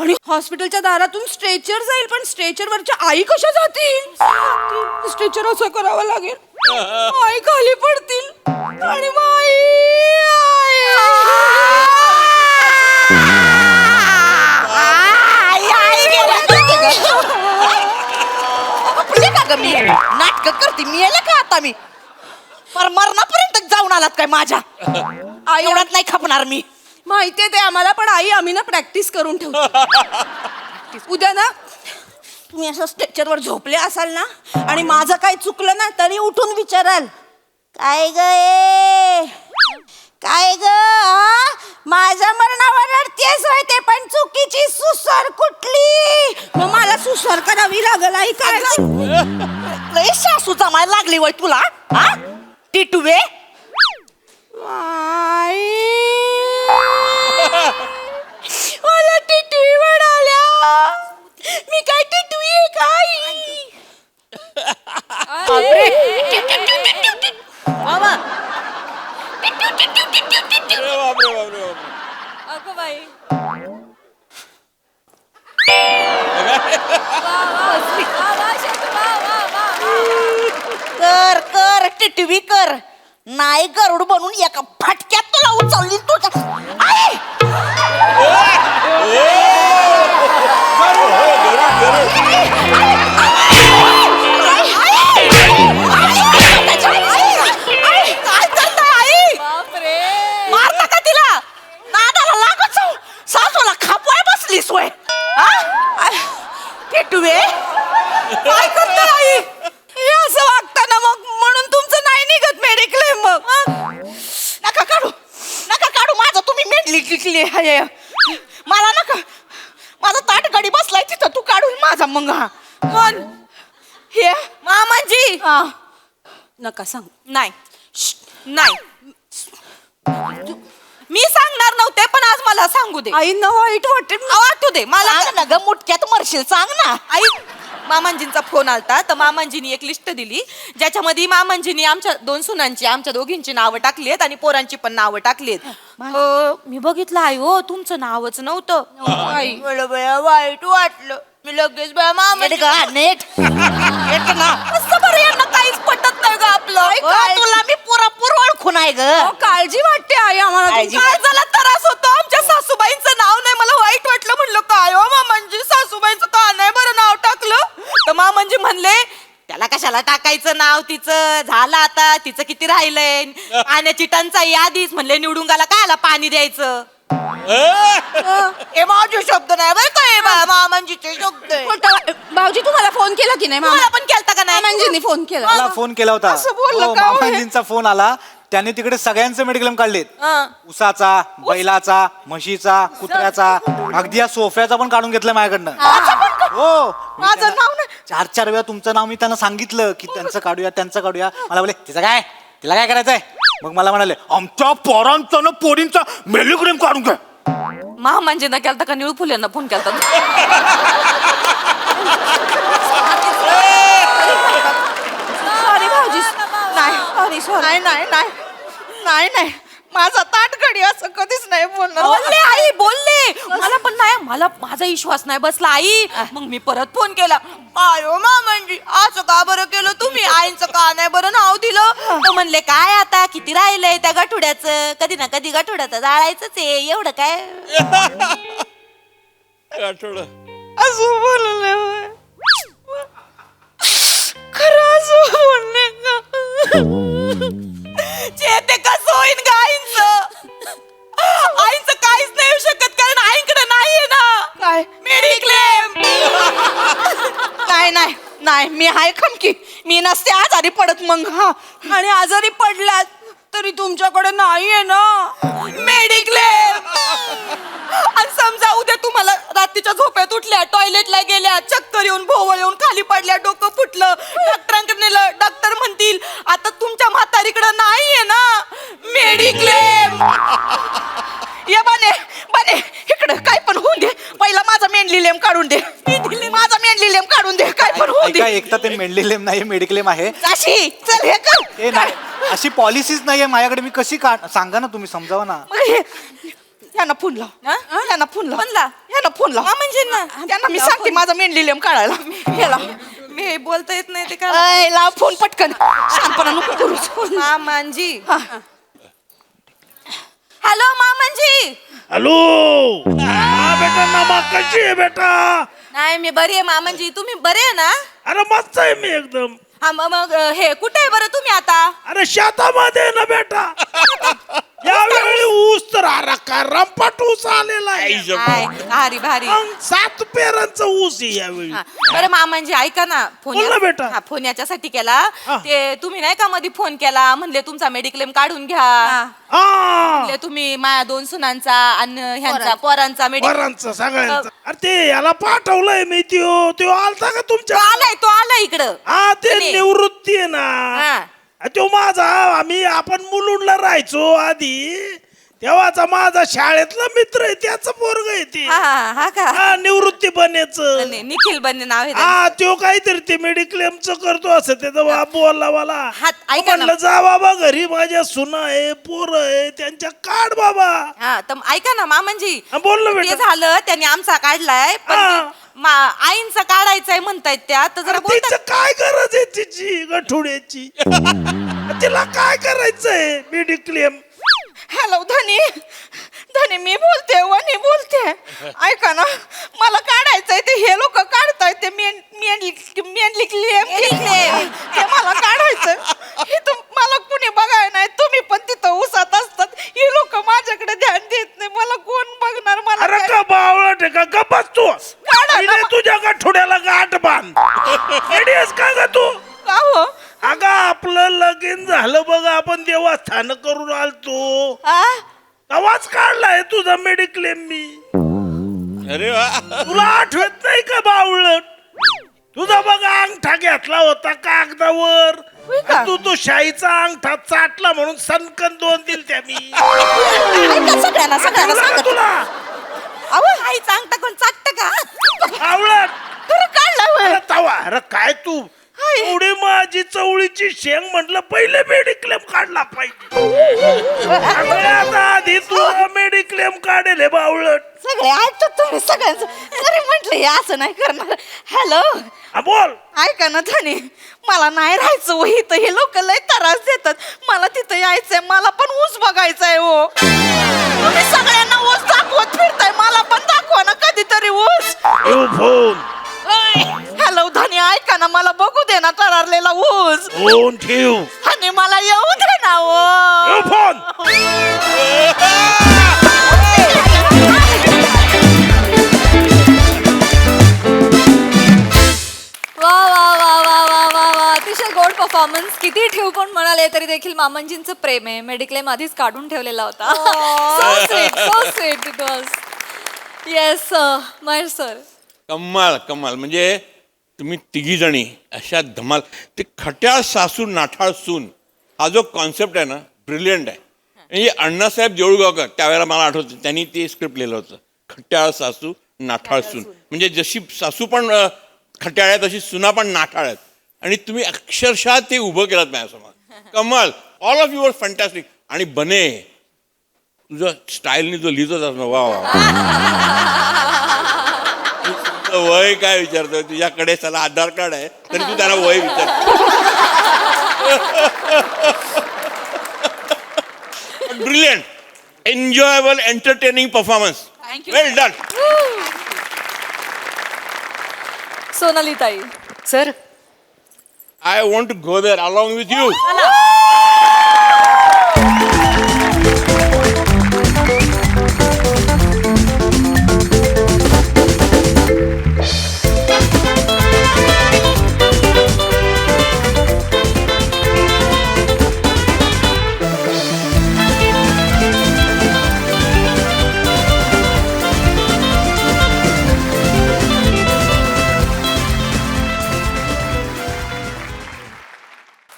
आणि हॉस्पिटलच्या दारातून स्ट्रेचर जाईल, पण स्ट्रेचरवरच्या आई कशा जातील? स्ट्रेचर असं करावं लागेल, आई खाली पडतील आणि मग आई गेल्या. आता मी नाटक करते मी यायला का आता मी मरणापर्यंत जाऊन आलात काय माझ्या एवढ्यात नाही खपणार मी. माहितीये ते आम्हाला, पण आई आम्ही ना प्रॅक्टिस करून ठेवतो. उद्या ना तुम्ही असं स्ट्रेचरवर झोपले असाल ना आणि माझं काही चुकलं ना तरी उठून विचाराल, काय ग काय ग माझ्या मरणावर रडतेस होय, ते पण चुकीची सुसर कुठली? मग मला सुसर करावी लागल आई. काय लय सासू जमायला लागली वय तुला हा टिटवे. मला टिटवी म्हणाल्या. मी काय टिटवी आहे काय? अगं बाई. कर कर टिटवी कर, नाही गरुड बनून एका फटक्यात तुला उचलली तू. आई! बापरे. मारता का तिला? नादाला लागत जाऊ. सासूला खापवाय बसलीस वय टिटवे. काय करते आई? हे असं वागताना मग म्हणून तुमचं नाही निघत मेडिक्लेम. मग नका काढू माझं तुम्ही मेडली टिकली मला नका. माझा ताट गडी बसलाय तिथं, तू काढून माझा मग. हा कोण? हे मामाजी. नका सांग. नाही नाही मी सांगणार नव्हते, पण आज मला सांगू दे. आई न वाईट वाटते. वाटू दे मला. ना ग मुटक्यात मरशील, सांग ना. आई मामांजींचा फोन आलता, तर मामांजींनी एक लिस्ट दिली ज्याच्यामध्ये मामांजींनी आमच्या 2 सुनांची, आमच्या दोघींची नावं टाकली आहेत आणि पोरांची पण नावं टाकली आहेत. मी बघितलं आई हो, तुमचं नावच नव्हतं. मला बया वाईट वाटलं. मी लगेच बया मामा नेट ना कसं बरं, यांना काहीच पटत नाही ग आपलं. तुला मी पुरापूर ओळखून आहे ग. काळजी वाटते आई आम्हाला. काय झाला त्रास होतो, आमच्या सासूबाईंचं नाव नाही. मला वाईट वाटलं, म्हणलं काय हो मामांजी सासूबाईंचं का नाही बरं नाव टाकलं? तर मामांजी म्हणले त्याला कशाला टाकायचं नाव, तिचं झालं आता, तिचं किती राहिलंय, पाण्याची टंचाई आधीच, म्हणले निवडुंगाला कायला पाणी द्यायचं. हे माझे शब्द नाही बरं काय, मामांजीचे शब्द आहे. भाऊजी तुम्हाला फोन केला की नाही? मला पण केलता का नाही? मामांजींनी फोन केला. मला फोन केला होता. असं बोललं हो, का होय? मामांजींचा फोन आला. त्यांनी तिकडे सगळ्यांचे मेडिक्लेम काढलेत. उसाचा, बैलाचा, म्हशीचा, कुत्र्याचा, अगदी या सोफ्याचा पण काढून घेतलं माझ्याकडनं. हो, माझं नाव नाही. 4 वेळा तुमचं नाव मी त्यांना सांगितलं की त्यांचं काढूया, त्यांचं काढूया. मला बोले तिचं काय, तिला काय करायचंय? मग मला म्हणाले आमच्या पोरांचं ना पोरींचा मेडिक्लेम काढून घ्या. मामांजींना केलता का निळू फुलेंना फोन केलता? सॉरी भाऊजी. नाही सॉरी. नाही माझा ताटगडी असं कधीच नाही बोलणार. बोलले आई बोलले, मला पण नाही, मला माझा विश्वास नाही बसला आई. मग मी परत फोन केला, आयो मामांजी असं का बरं केलं तुम्ही, आईंचं का नाही बरं नाव दिलं? तर म्हणले काय आता किती राहिलंय त्या गठुड्याचं, कधी ना कधी गठुड्याचं जाळायचंच आहे, एवढं काय. असं बोलले खरं असं बोलले का? ते कसं होईन ग आईंचं? आईंचं काहीच नाही होऊ शकत, कारण आईकडे नाहीये ना काय? मेडिक्लेम. नाही मी हाय खमकी, मी नसते आजारी पडत मग. हा आणि आजारी पडलात तरी तुमच्याकडे नाहीये ना मेडिक्लेम. आणि समजा उद्या तुम्हाला रात्रीच्या झोपेत उठल्या, टॉयलेटला गेल्या, चक्कर येऊन भोवळ येऊन खाली पडल्या, डोकं फुटलं, डॉक्टरांकडे नेलं, डॉक्टर म्हणतील आता तुमच्या म्हातारीकडे नाहीये ना मेडिक्लेम. ये बने इकडं काय पण होऊन दे, पहिला माझा मेंढलीलेम काढून दे. माझा मेंढलीलेम काढून दे, काय पण होऊन दे. एकटा ते मेडिक्लेम नाही, मेडिक्लेम आहे. अशी चल हे कर. हे नाही, अशी पॉलिसीच नाहीये माझ्याकडे. मी कशी सांगा ना, तुम्ही समजावा ना. यांना फोन लाव, यांना फोन लाव म्हणजे ना त्यांना मी सांगते माझा मेंढलीलेम काढायला. याला मी बोलता येत नाही ते काय. लाव फोन पटकन, शांतपणा नको करूच. मामांजी. हॅलो मामांजी. हॅलो बेटा, नामा कशी आहे बेटा? नाही मी बरी आहे मामांजी, तुम्ही बरे आहे ना? अरे मस्त आहे मी एकदम. हा मग हे कुठे आहे बरं तुम्ही आता? अरे शेतामध्ये ना बेटा. यावेळी ऊस तर का रंपाट ऊस आलेला आहे. काय, भारी भारी. मग 7 पेरांचा ऊस आहे यावेळी. हा, बरं मामांजी ऐका ना, बोल ना बेटा. हा, फोन याच्यासाठी केला. हा. ते तुम्ही नाही का मध्ये फोन केला म्हणले तुमचा मेडिक्लेम काढून घ्या. हा म्हणले तुम्ही माझ्या 2 सुनांचा आणि ह्यांचा पोरांचा मेडिक्लेम. वरांचं सगळ्यांचं. अरे ते याला पाठवलंय मी. त्यो आलता का तुमच्या? तो आलाय इकडं. हा ते आणि- निवृत्ती आहे हा. ना. तो माझा आपण मुलुंडला राहायचो आधी तेव्हाचा माझा शाळेतला मित्र आहे. त्याचं पोरग आहे ते. हा का? हा निवृत्ती बनेचं. निखिल बने नाव आहे त्यांचं. हा तो काहीतरी ते मेडिक्लेमचं करतो असं त्याचा बोलला मला. हात ऐका ना. म्हणलं जा बाबा घरी माझ्या सुना आहे पोरं आहे त्यांच्या काढ बाबा. हा तर ऐका ना मामांजी, हा, बोल ना ते बेटा. झालं त्यांनी आमचा काढलाय पण हा. आईंचा काढायचाय म्हणतायत त्या, तर जरा अरे तिचं बोलतात. काय गरज आहे तिची गठुड्याची? तिला काय करायचंय मेडिक्लेम? हॅलो धनी, धनी मी बोलते वनी बोलते. ऐका ना, मला काढायचंय ते हे लोक काढतायत ते ते मला काढायचं. हे मला कुणी बघाय नाही, तुम्ही पण तिथं उसात असतात. ही लोक माझ्याकडे ध्यान देत नाही, मला कोण बघणार? मला अरे काय- का बावळट आहे का? गप्पच तू. काढा ना. पहिले तुझ्या गठुड्याला गाठ बांध. येडीस का ग तू? का हो? अगं आपलं लगीन झालं बघ, आपण देवस्थान करून आलतो आ? आवाज काढलाय तुझा मेडिक्लेम मी. अरे वा. तुला आठवत नाही का बावळट? तुझा बघ अंगठा घेतला होता कागदावर. होय का? तू शाईचा अंगठा चाटला म्हणून सनकन 2 दिल त्या मी. ऐका सगळ्यांना आठवलं का सांगत. तुला अहो आई चांगता कोण चाटत का? बावळट? खरं काढला होय. अरे तवा अरे काय तू एवढी माझी चवळीची शेंग म्हटलं पहिले मेडिक्लेम काढला पाहिजे. सगळ्यात आधी तुला मेडिक्लेम काढेल हे बावळट. सगळे ऐकतात तुम्ही सगळ्यांचं, तरी म्हटलं हे असं नाही करणार. हॅलो हा, बोल. ऐका ना धनी, मला नाही राहायचं हो इथं. हे लोक लय त्रास देतात. मला तिथं यायचंय, मला पण ऊस बघायचाय हो. तुम्ही सगळ्यांना ऊस दाखवत फिरताय, मला पण दाखवा ना कधीतरी ऊस. ठेव फोन. हॅलो धनी, ऐका ना, मला बघू दे ना तररलेला ऊस. फोन ठेव. आणि मला येऊ दे ना हो. ठेव फोन. वा वा वा वा वा वा वा अतिशय गोड परफॉर्मन्स. किती ठेव कोण म्हणाले तरी देखील मामांजींचं प्रेम आहे. मेडिक्लेम आधीच काढून ठेवलेला होता. So sweet because yes Mahesh sir. कमाल कमाल. म्हणजे तुम्ही तिघी जणी अशा धमाल. ते खट्याळ सासू नाठाळ सून हा जो कॉन्सेप्ट आहे ना, ब्रिलियंट आहे. म्हणजे अण्णासाहेब देऊळगावकर त्यावेळेला मला आठवतं त्यांनी ते स्क्रिप्ट लिहिलं होतं, खट्याळ सासू नाठाळ सून. म्हणजे जशी सासू पण खट्याळ आहे तशी सुना पण नाठाळ आहेत. आणि तुम्ही अक्षरशः ते उभं केलं माझ्यासमोर. कमाल. All of your fantastic. आणि बने तुझं स्टाईलने जो लिहितो ना, वा वा. वय काय विचारतोय? तुझ्याकडे चला आधार कार्ड आहे तरी तू त्याला वय विचारतो. Brilliant, enjoyable, entertaining performance. Well done. Sonali tai. Sir I want to go there along with you.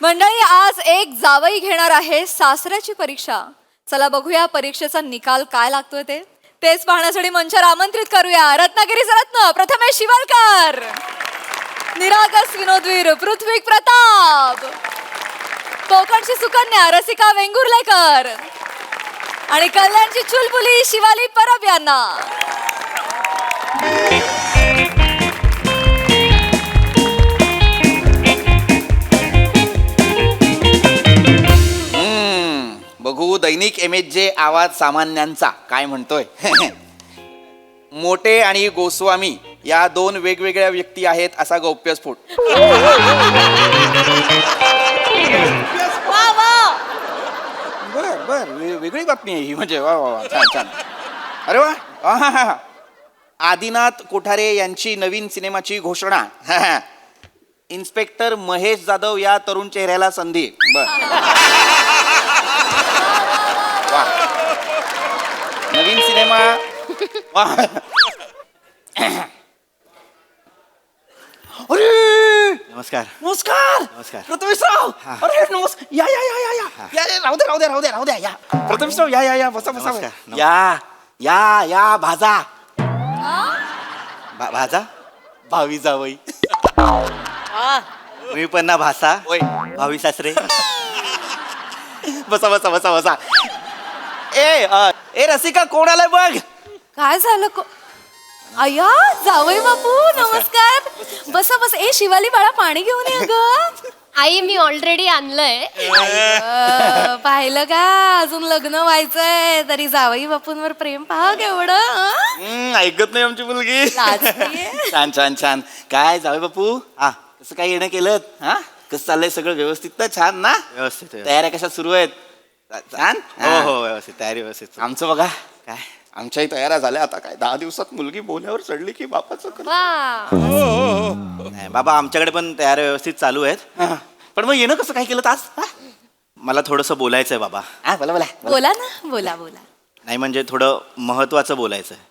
मंडळी, आज एक जावई घेणार आहे सासऱ्याची परीक्षा. चला बघूया परीक्षेचा निकाल काय लागतोय तेच पाहण्यासाठी मंचावर आमंत्रित करूया रत्नागिरीचा रत्न प्रथमेश शिवलकर, निरागस विनोदवीर पृथ्वी प्रताप, कोकणची सुकन्या रसिका वेंगुर्लेकर आणि कल्याणची चुलबुली शिवाली परब यांना. बघू दैनिक MSJ आवाज सामान्यांचा काय म्हणतोय. मोटे आणि गोस्वामी या 2 वेगवेगळ्या व्यक्ती आहेत असा गौप्यस्फोट. वा वा. बर वेगळी बातमी आहे ही, म्हणजे वा वा वा, छान छान. अरे वा, आहाहा. आदिनाथ कोठारे यांची नवीन सिनेमाची घोषणा. इन्स्पेक्टर महेश जाधव या तरुण चेहऱ्याला संधी. बर वा. नवीन सिनेमा. वा. अरे नमस्कार. नमस्कार. नमस्कार. प्रथमेशराव. अरे नमस्कार. या या या या या या या, राहू द्या या. प्रथमेशराव या बसा नमस्कार. या भाजा. भाजा भावी जावई. मी पण ना भासा होय. भावी सासरे. बसा. ए रसिका, कोण आलाय बघ. काय झालं अय्या जावई बापू नमस्कार. बसा. ए शिवाली बाळा पाणी घेऊन ये ग. आई मी ऑलरेडी आणलंय. पाहिलं का, अजून लग्न व्हायचंय तरी जावई बापूंवर प्रेम पहा केवढं. ऐकत नाही आमची मुलगी. लाजतीये. छान. काय जावे बापू, हा कसं काय येणं केलं? हा, कसं चाललंय सगळं व्यवस्थित ना? छान ना? व्यवस्थित. तयाऱ्या कशा सुरू आहेत? छान. हो व्यवस्थित, तयारी व्यवस्थित. आमचं बघा, काय आमच्याही तयाऱ्या झाल्या. आता काय 10 दिवसात मुलगी बोल्यावर चढली की बापाचं कर. वा. नाही बाबा, आमच्याकडे पण तयारी व्यवस्थित चालू आहेत. पण मग येणं कसं काय केलं आज? मला थोडंसं बोलायचं आहे बाबा. हा, बोला. बोला ना बोला. नाही म्हणजे थोडं महत्वाचं बोलायचं आहे.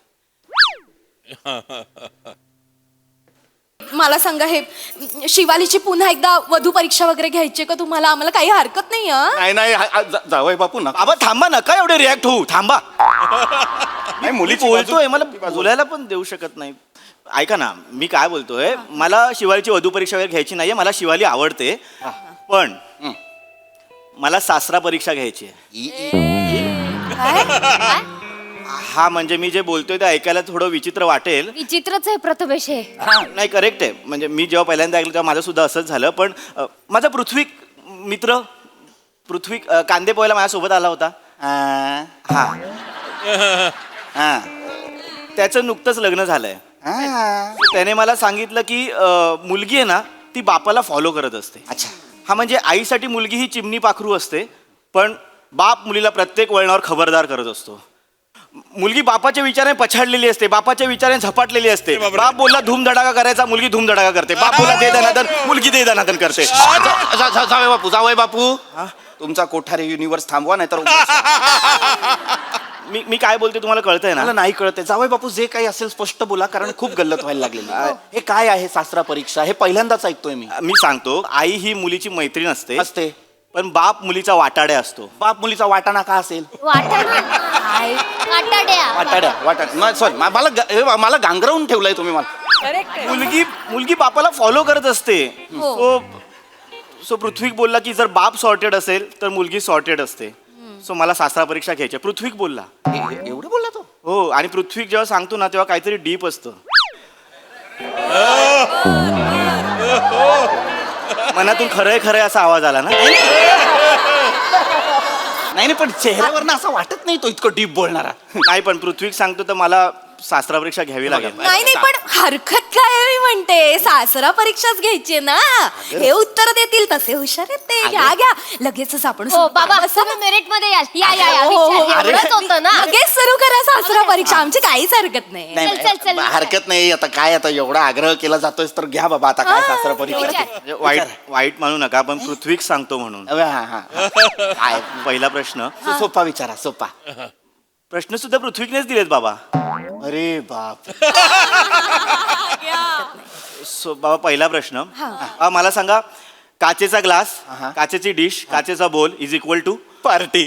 मला सांगा, हे शिवालीची पुन्हा एकदा वधू परीक्षा वगैरे घ्यायची का तुम्हाला? आम्हाला काही हरकत नाही. नाही जावई बापू ना. बाबा थांबा, नका एवढे रिॲक्ट होऊ. थांबा. नाही, मुलीची बोलतोय, मला बोलायला पण देऊ शकत नाही. ऐका ना, मी काय बोलतोय, मला शिवालीची वधू परीक्षा वगैरे घ्यायची नाहीये. मला शिवाली आवडते, पण मला सासरा परीक्षा घ्यायची आहे. हा म्हणजे मी जे बोलतोय ते ऐकायला थोडं विचित्र वाटेल. विचित्रच आहे प्रथमेश हे. नाही, करेक्ट आहे. म्हणजे मी जेव्हा पहिल्यांदा ऐकलं तेव्हा माझं सुद्धा असंच झालं. पण माझा पृथ्वी मित्र कांदे पोहायला माझ्यासोबत आला होता. हा त्याचं नुकतंच लग्न झालंय. त्याने मला सांगितलं की मुलगी आहे ना, ती बापाला फॉलो करत असते. अच्छा. हा म्हणजे आईसाठी मुलगी ही चिमणी पाखरू असते, पण बाप मुलीला प्रत्येक वळणावर खबरदार करत असतो. मुलगी बापाच्या विचाराने पछाडलेली असते, बापाच्या विचाराने झपाटलेली असते. बाप बोलला धूमधडाका करायचा, मुलगी धूमधडाका करते. बाप बोलला दे दनादन, मुलगी दे दनादन करते. जावई बापू, तुमचा कोठारे युनिव्हर्स थांबवा, नाही तर मी काय बोलते तुम्हाला कळतंय ना? मला नाही कळतंय. जावई बापू, जे काही असेल स्पष्ट बोला, कारण खूप गल्लत व्हायला लागलेली. हे काय आहे सासरा परीक्षा? हे पहिल्यांदाच ऐकतोय मी. मी सांगतो, आई ही मुलीची मैत्रीण असते, असते. पण बाप मुलीचा वाटाड्या असतो. बाप मुलीचा वाटाणा का असेल? वाटाड्या. सॉरी, मला गांगरवून ठेवलंय तुम्ही मला. मुलगी बापाला फॉलो करत असते. सो पृथ्वी बोलला की जर बाप सॉर्टेड असेल तर मुलगी सॉर्टेड असते. सो मला सासरा परीक्षा घ्यायची. पृथ्वी बोलला. एवढं बोलला तो? हो, आणि पृथ्वी जेव्हा सांगतो ना तेव्हा काहीतरी डीप असतं. मनातून खरंय असा आवाज आला ना. नाही पण चेहऱ्यावर असं वाटत नाही तो इतकं डीप बोलणारा. नाही, पण पृथ्वी सांगतो तर मला सासरा परीक्षा घ्यावी लागेल. नाही पण हरकत काय आहे, मी म्हणते सासरा परीक्षाच घ्यायची ना. हे उत्तर देतील तसे हुशार आहेत ते. घ्या लगेचच आपण हो बाबा, तुम्ही मेरिट मध्ये याल. या एवढंच होतं ना. लगेच सुरू करा सासरा परीक्षा. आमची काहीच हरकत नाही. चल. हरकत नाही. आता काय, आता एवढा आग्रह केला जातोय तर घ्या बाबा. आता काय सासरा परीक्षा? म्हणजे वाईट मानू नका, पण पृथ्वीक सांगतो म्हणून. काय पहिला प्रश्न सोपा विचारा, सोपा प्रश्न सुद्धा पृथ्वीकनेच दिलेत बाबा. अरे बाप. बाबा पहिला प्रश्न मला सांगा, काचेचा ग्लास, काचेची डिश, काचेचा bowl is equal to party.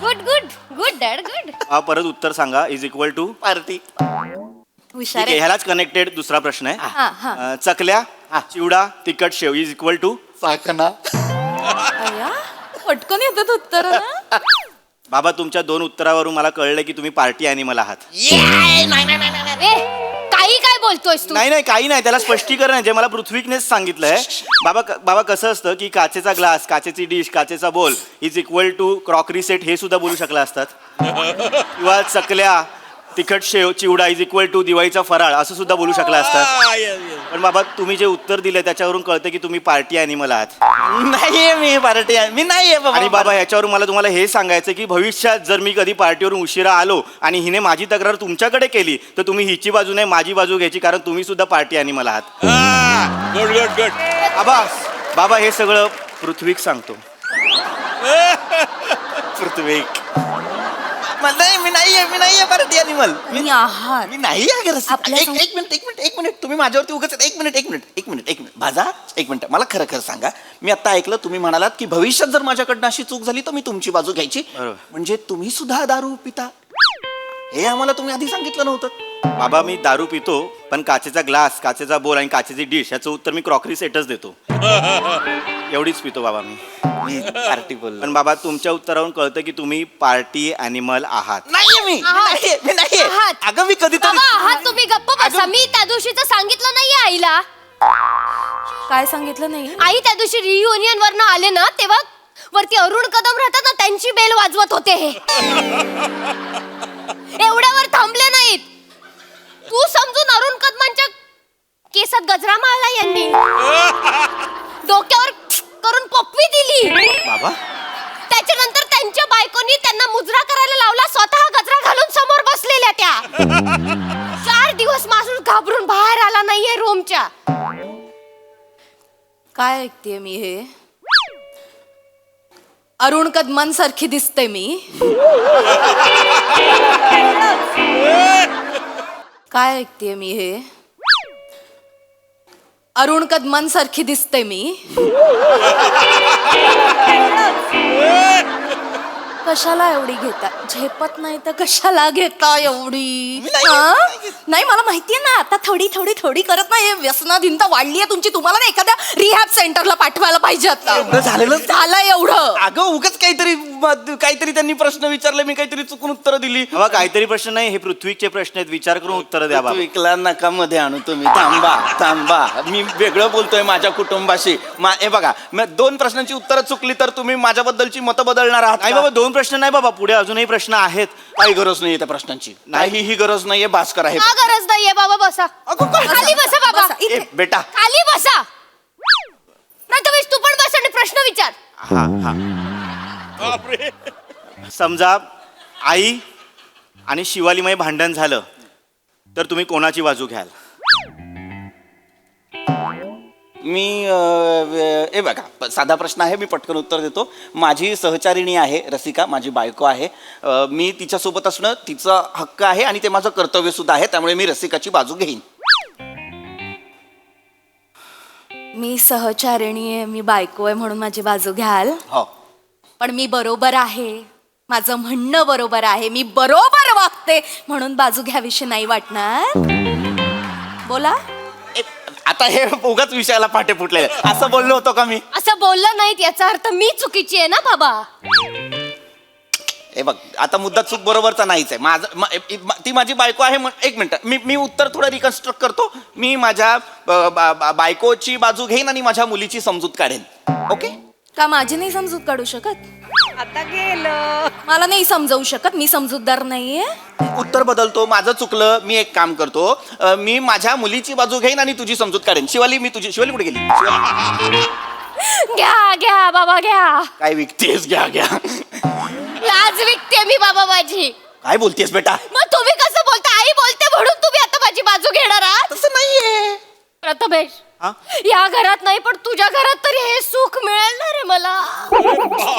Good डॅड गुड. परत उत्तर सांगा. Is equal to party. हुशार ह्यालाच कनेक्टेड दुसरा प्रश्न आहे. चकल्या, चिवडा, तिखट शेव इज इक्वल टू साखना. पटकन येतात उत्तर ना. बाबा तुमच्या 2 उत्तरावरून मला कळलं की तुम्ही पार्टी अॅनिमल आहात. काही काय बोलतोयस तू? नाही काही नाही, त्याला स्पष्टीकरण आहे जे मला पृथ्वीकनेच सांगितलंय. बाबा कसं असतं की काचेचा ग्लास, काचेची डिश, काचेचा bowl is equal to crockery set हे सुद्धा बोलू शकला असतात. किंवा चकल्या, तिखट शेव चिवडा इज इक्वल टू दिवाळीचा फराळ असं सुद्धा बोलू शकला असता. पण बाबा तुम्ही जे उत्तर दिले त्याच्यावरून कळतं की तुम्ही पार्टी अॅनिमल आहात. नाहीये मी पार्टी मी नाहीये बाबा. आणि बाबा ह्याच्यावरून मला तुम्हाला हे सांगायचं की भविष्यात जर मी कधी पार्टीवरून उशिरा आलो आणि हिने माझी तक्रार तुमच्याकडे केली तर तुम्ही हिची बाजू नाही माझी बाजू घ्यायची, कारण तुम्ही सुद्धा पार्टी अॅनिमल आहात. Good good good. बाबा हे सगळं पृथ्वीक सांगतो. पृथ्वीक मी नाहीये पार्टी अॅनिमल. मी आहात. मी नाही आहे रसिका. आपल्या एक मिनिट तुम्ही माझ्यावरती उगाच एक मिनिट भाजा एक मिनिट. मला खरं सांगा, मी आता ऐकलं तुम्ही म्हणालात की भविष्यात जर माझ्याकडनं अशी चूक झाली तर मी तुमची बाजू घ्यायची. बरोबर. म्हणजे तुम्ही सुद्धा दारू पिता हे आम्हाला तुम्ही आधी सांगितलं नव्हतं. बाबा मी दारू पितो, पण काचेचा ग्लास, काचेचा बोल आणि काचेची डिश याचं उत्तर मी क्रॉकरी सेटच देतो. एवढीच पितो बाबा मी. पार्टी बोल. पण बाबा तुमच्या उत्तरावरून कळतं की तुम्ही पार्टी अॅनिमल आहात. नाहीये मी नाहीये. आहात. अगं मी कधीतरी बाबा आहात तुम्ही, गप्प बसा. मी त्या दिवशीचं सांगितलं नाहीये आईला. काय सांगितलं नाही? आई त्या दिवशी रियुनियन वरनं आले ना तेव्हा वरती अरुण कदम राहतात ना त्यांची बेल वाजवत होते हे. एवढ्यावर थांबले नाहीत. तू समजून अरुण कदमांच्या केसात गजरा मारला यांनी, डोक्यावर करून पप्पी दिली. बाबा त्याच्यानंतर त्यांच्या बायकोनी त्यांना मुजरा करायला लावला, स्वतः गजरा घालून समोर बसलेल्या त्या. 4 दिवस माणूस घाबरून बाहेर आला नाहीये रूमच्या. काय ऐकतेय मी हे? अरुण कदमांसारखी दिसते मी. काय ऐकतेय मी हे? अरुण कदमांसारखी दिसते मी. कशाला एवढी घेता? झेपत नाही तर कशाला घेता एवढी? हा? नाही मला माहितीये ना, आता थोडी थोडी थोडी करत नाही. व्यसनाधीनता वाढली आहे तुमची. तुम्हाला ना एखाद्या रिहॅब सेंटरला पाठवायला पाहिजे आता. झालं एवढं. अगं उगाच काहीतरी त्यांनी प्रश्न विचारले, मी काहीतरी चुकून उत्तर दिली. बाबा काहीतरी प्रश्न नाही, हे पृथ्वीचे प्रश्न आहेत. विचार करून उत्तर द्या बाबा. विकला नका मध्ये आणू तुम्ही. थांबा मी वेगळं बोलतोय माझ्या कुटुंबाशी. हे बघा 2 प्रश्नांची उत्तरं चुकली तर तुम्ही माझ्याबद्दलची मतं बदलणार आहात. नाही बाबा 2 प्रश्न नाही बाबा, पुढे अजूनही प्रश्न आहेत. काही गरज नाहीये त्या प्रश्नांची. नाही ही गरज नाहीये, भास्कर आहे. का गरज नाहीये बाबा? बसा खाली, बसा बाबा. ए, बेटा खाली बसा. प्रथमेश तू पण बस आणि प्रश्न विचार. बापरे. समजा आई आणि शिवालीमय भांडण झालं तर तुम्ही कोणाची बाजू घ्याल? मी बघा साधा प्रश्न आहे, मी पटकन उत्तर देतो. माझी सहचारिणी आहे रसिका, माझी बायको आहे. मी तिच्यासोबत असणं तिचा हक्क आहे आणि ते माझं कर्तव्य सुद्धा आहे, त्यामुळे मी रसिकाची बाजू घेईन. मी सहचारिणी आहे, मी बायको आहे म्हणून माझी बाजू घ्याल. हो पण मी बरोबर आहे, माझं म्हणणं बरोबर आहे, मी बरोबर वागते म्हणून बाजू घ्यावीशी नाही वाटणार. बोला. आता हे उगाच विषयाला पाठे फुटलेले असं बोललो होतो का मी? असं बोललं नाहीत याचा अर्थ मी चुकीची आहे ना बाबा. हे बघ आता मुद्दा चूक बरोबरचा नाहीच आहे. ती माझी बायको आहे. एक मिनिट मी उत्तर थोडं रिकन्स्ट्रक्ट करतो. मी माझ्या बायकोची बाजू घेईन आणि माझ्या मुलीची समजूत काढेन. ओके? का माझी नाही समजूत काढू शकत? आता गेलं. मला नाही समजवू शकत, मी समजूतदार नाहीये. उत्तर बदलतो. माझं चुकलं. मी एक काम करतो, मी माझ्या मुलीची बाजू घेईन आणि तुझी समजूत काढेन. शिवाली कुठे गेली? घ्या घ्या बाबा घ्या. काय विकतेस? घ्या लाज विकते मी बाबा माझी. काय बोलतेस बेटा? मग तुम्ही कसं बोलता? आई बोलते म्हणून तुम्ही आता माझी बाजू घेणार आहात? तसं नाहीये. प्रथमेश या घरात नाही पण तुझ्या घरात तरी हे सुख मिळेल ना रे मला.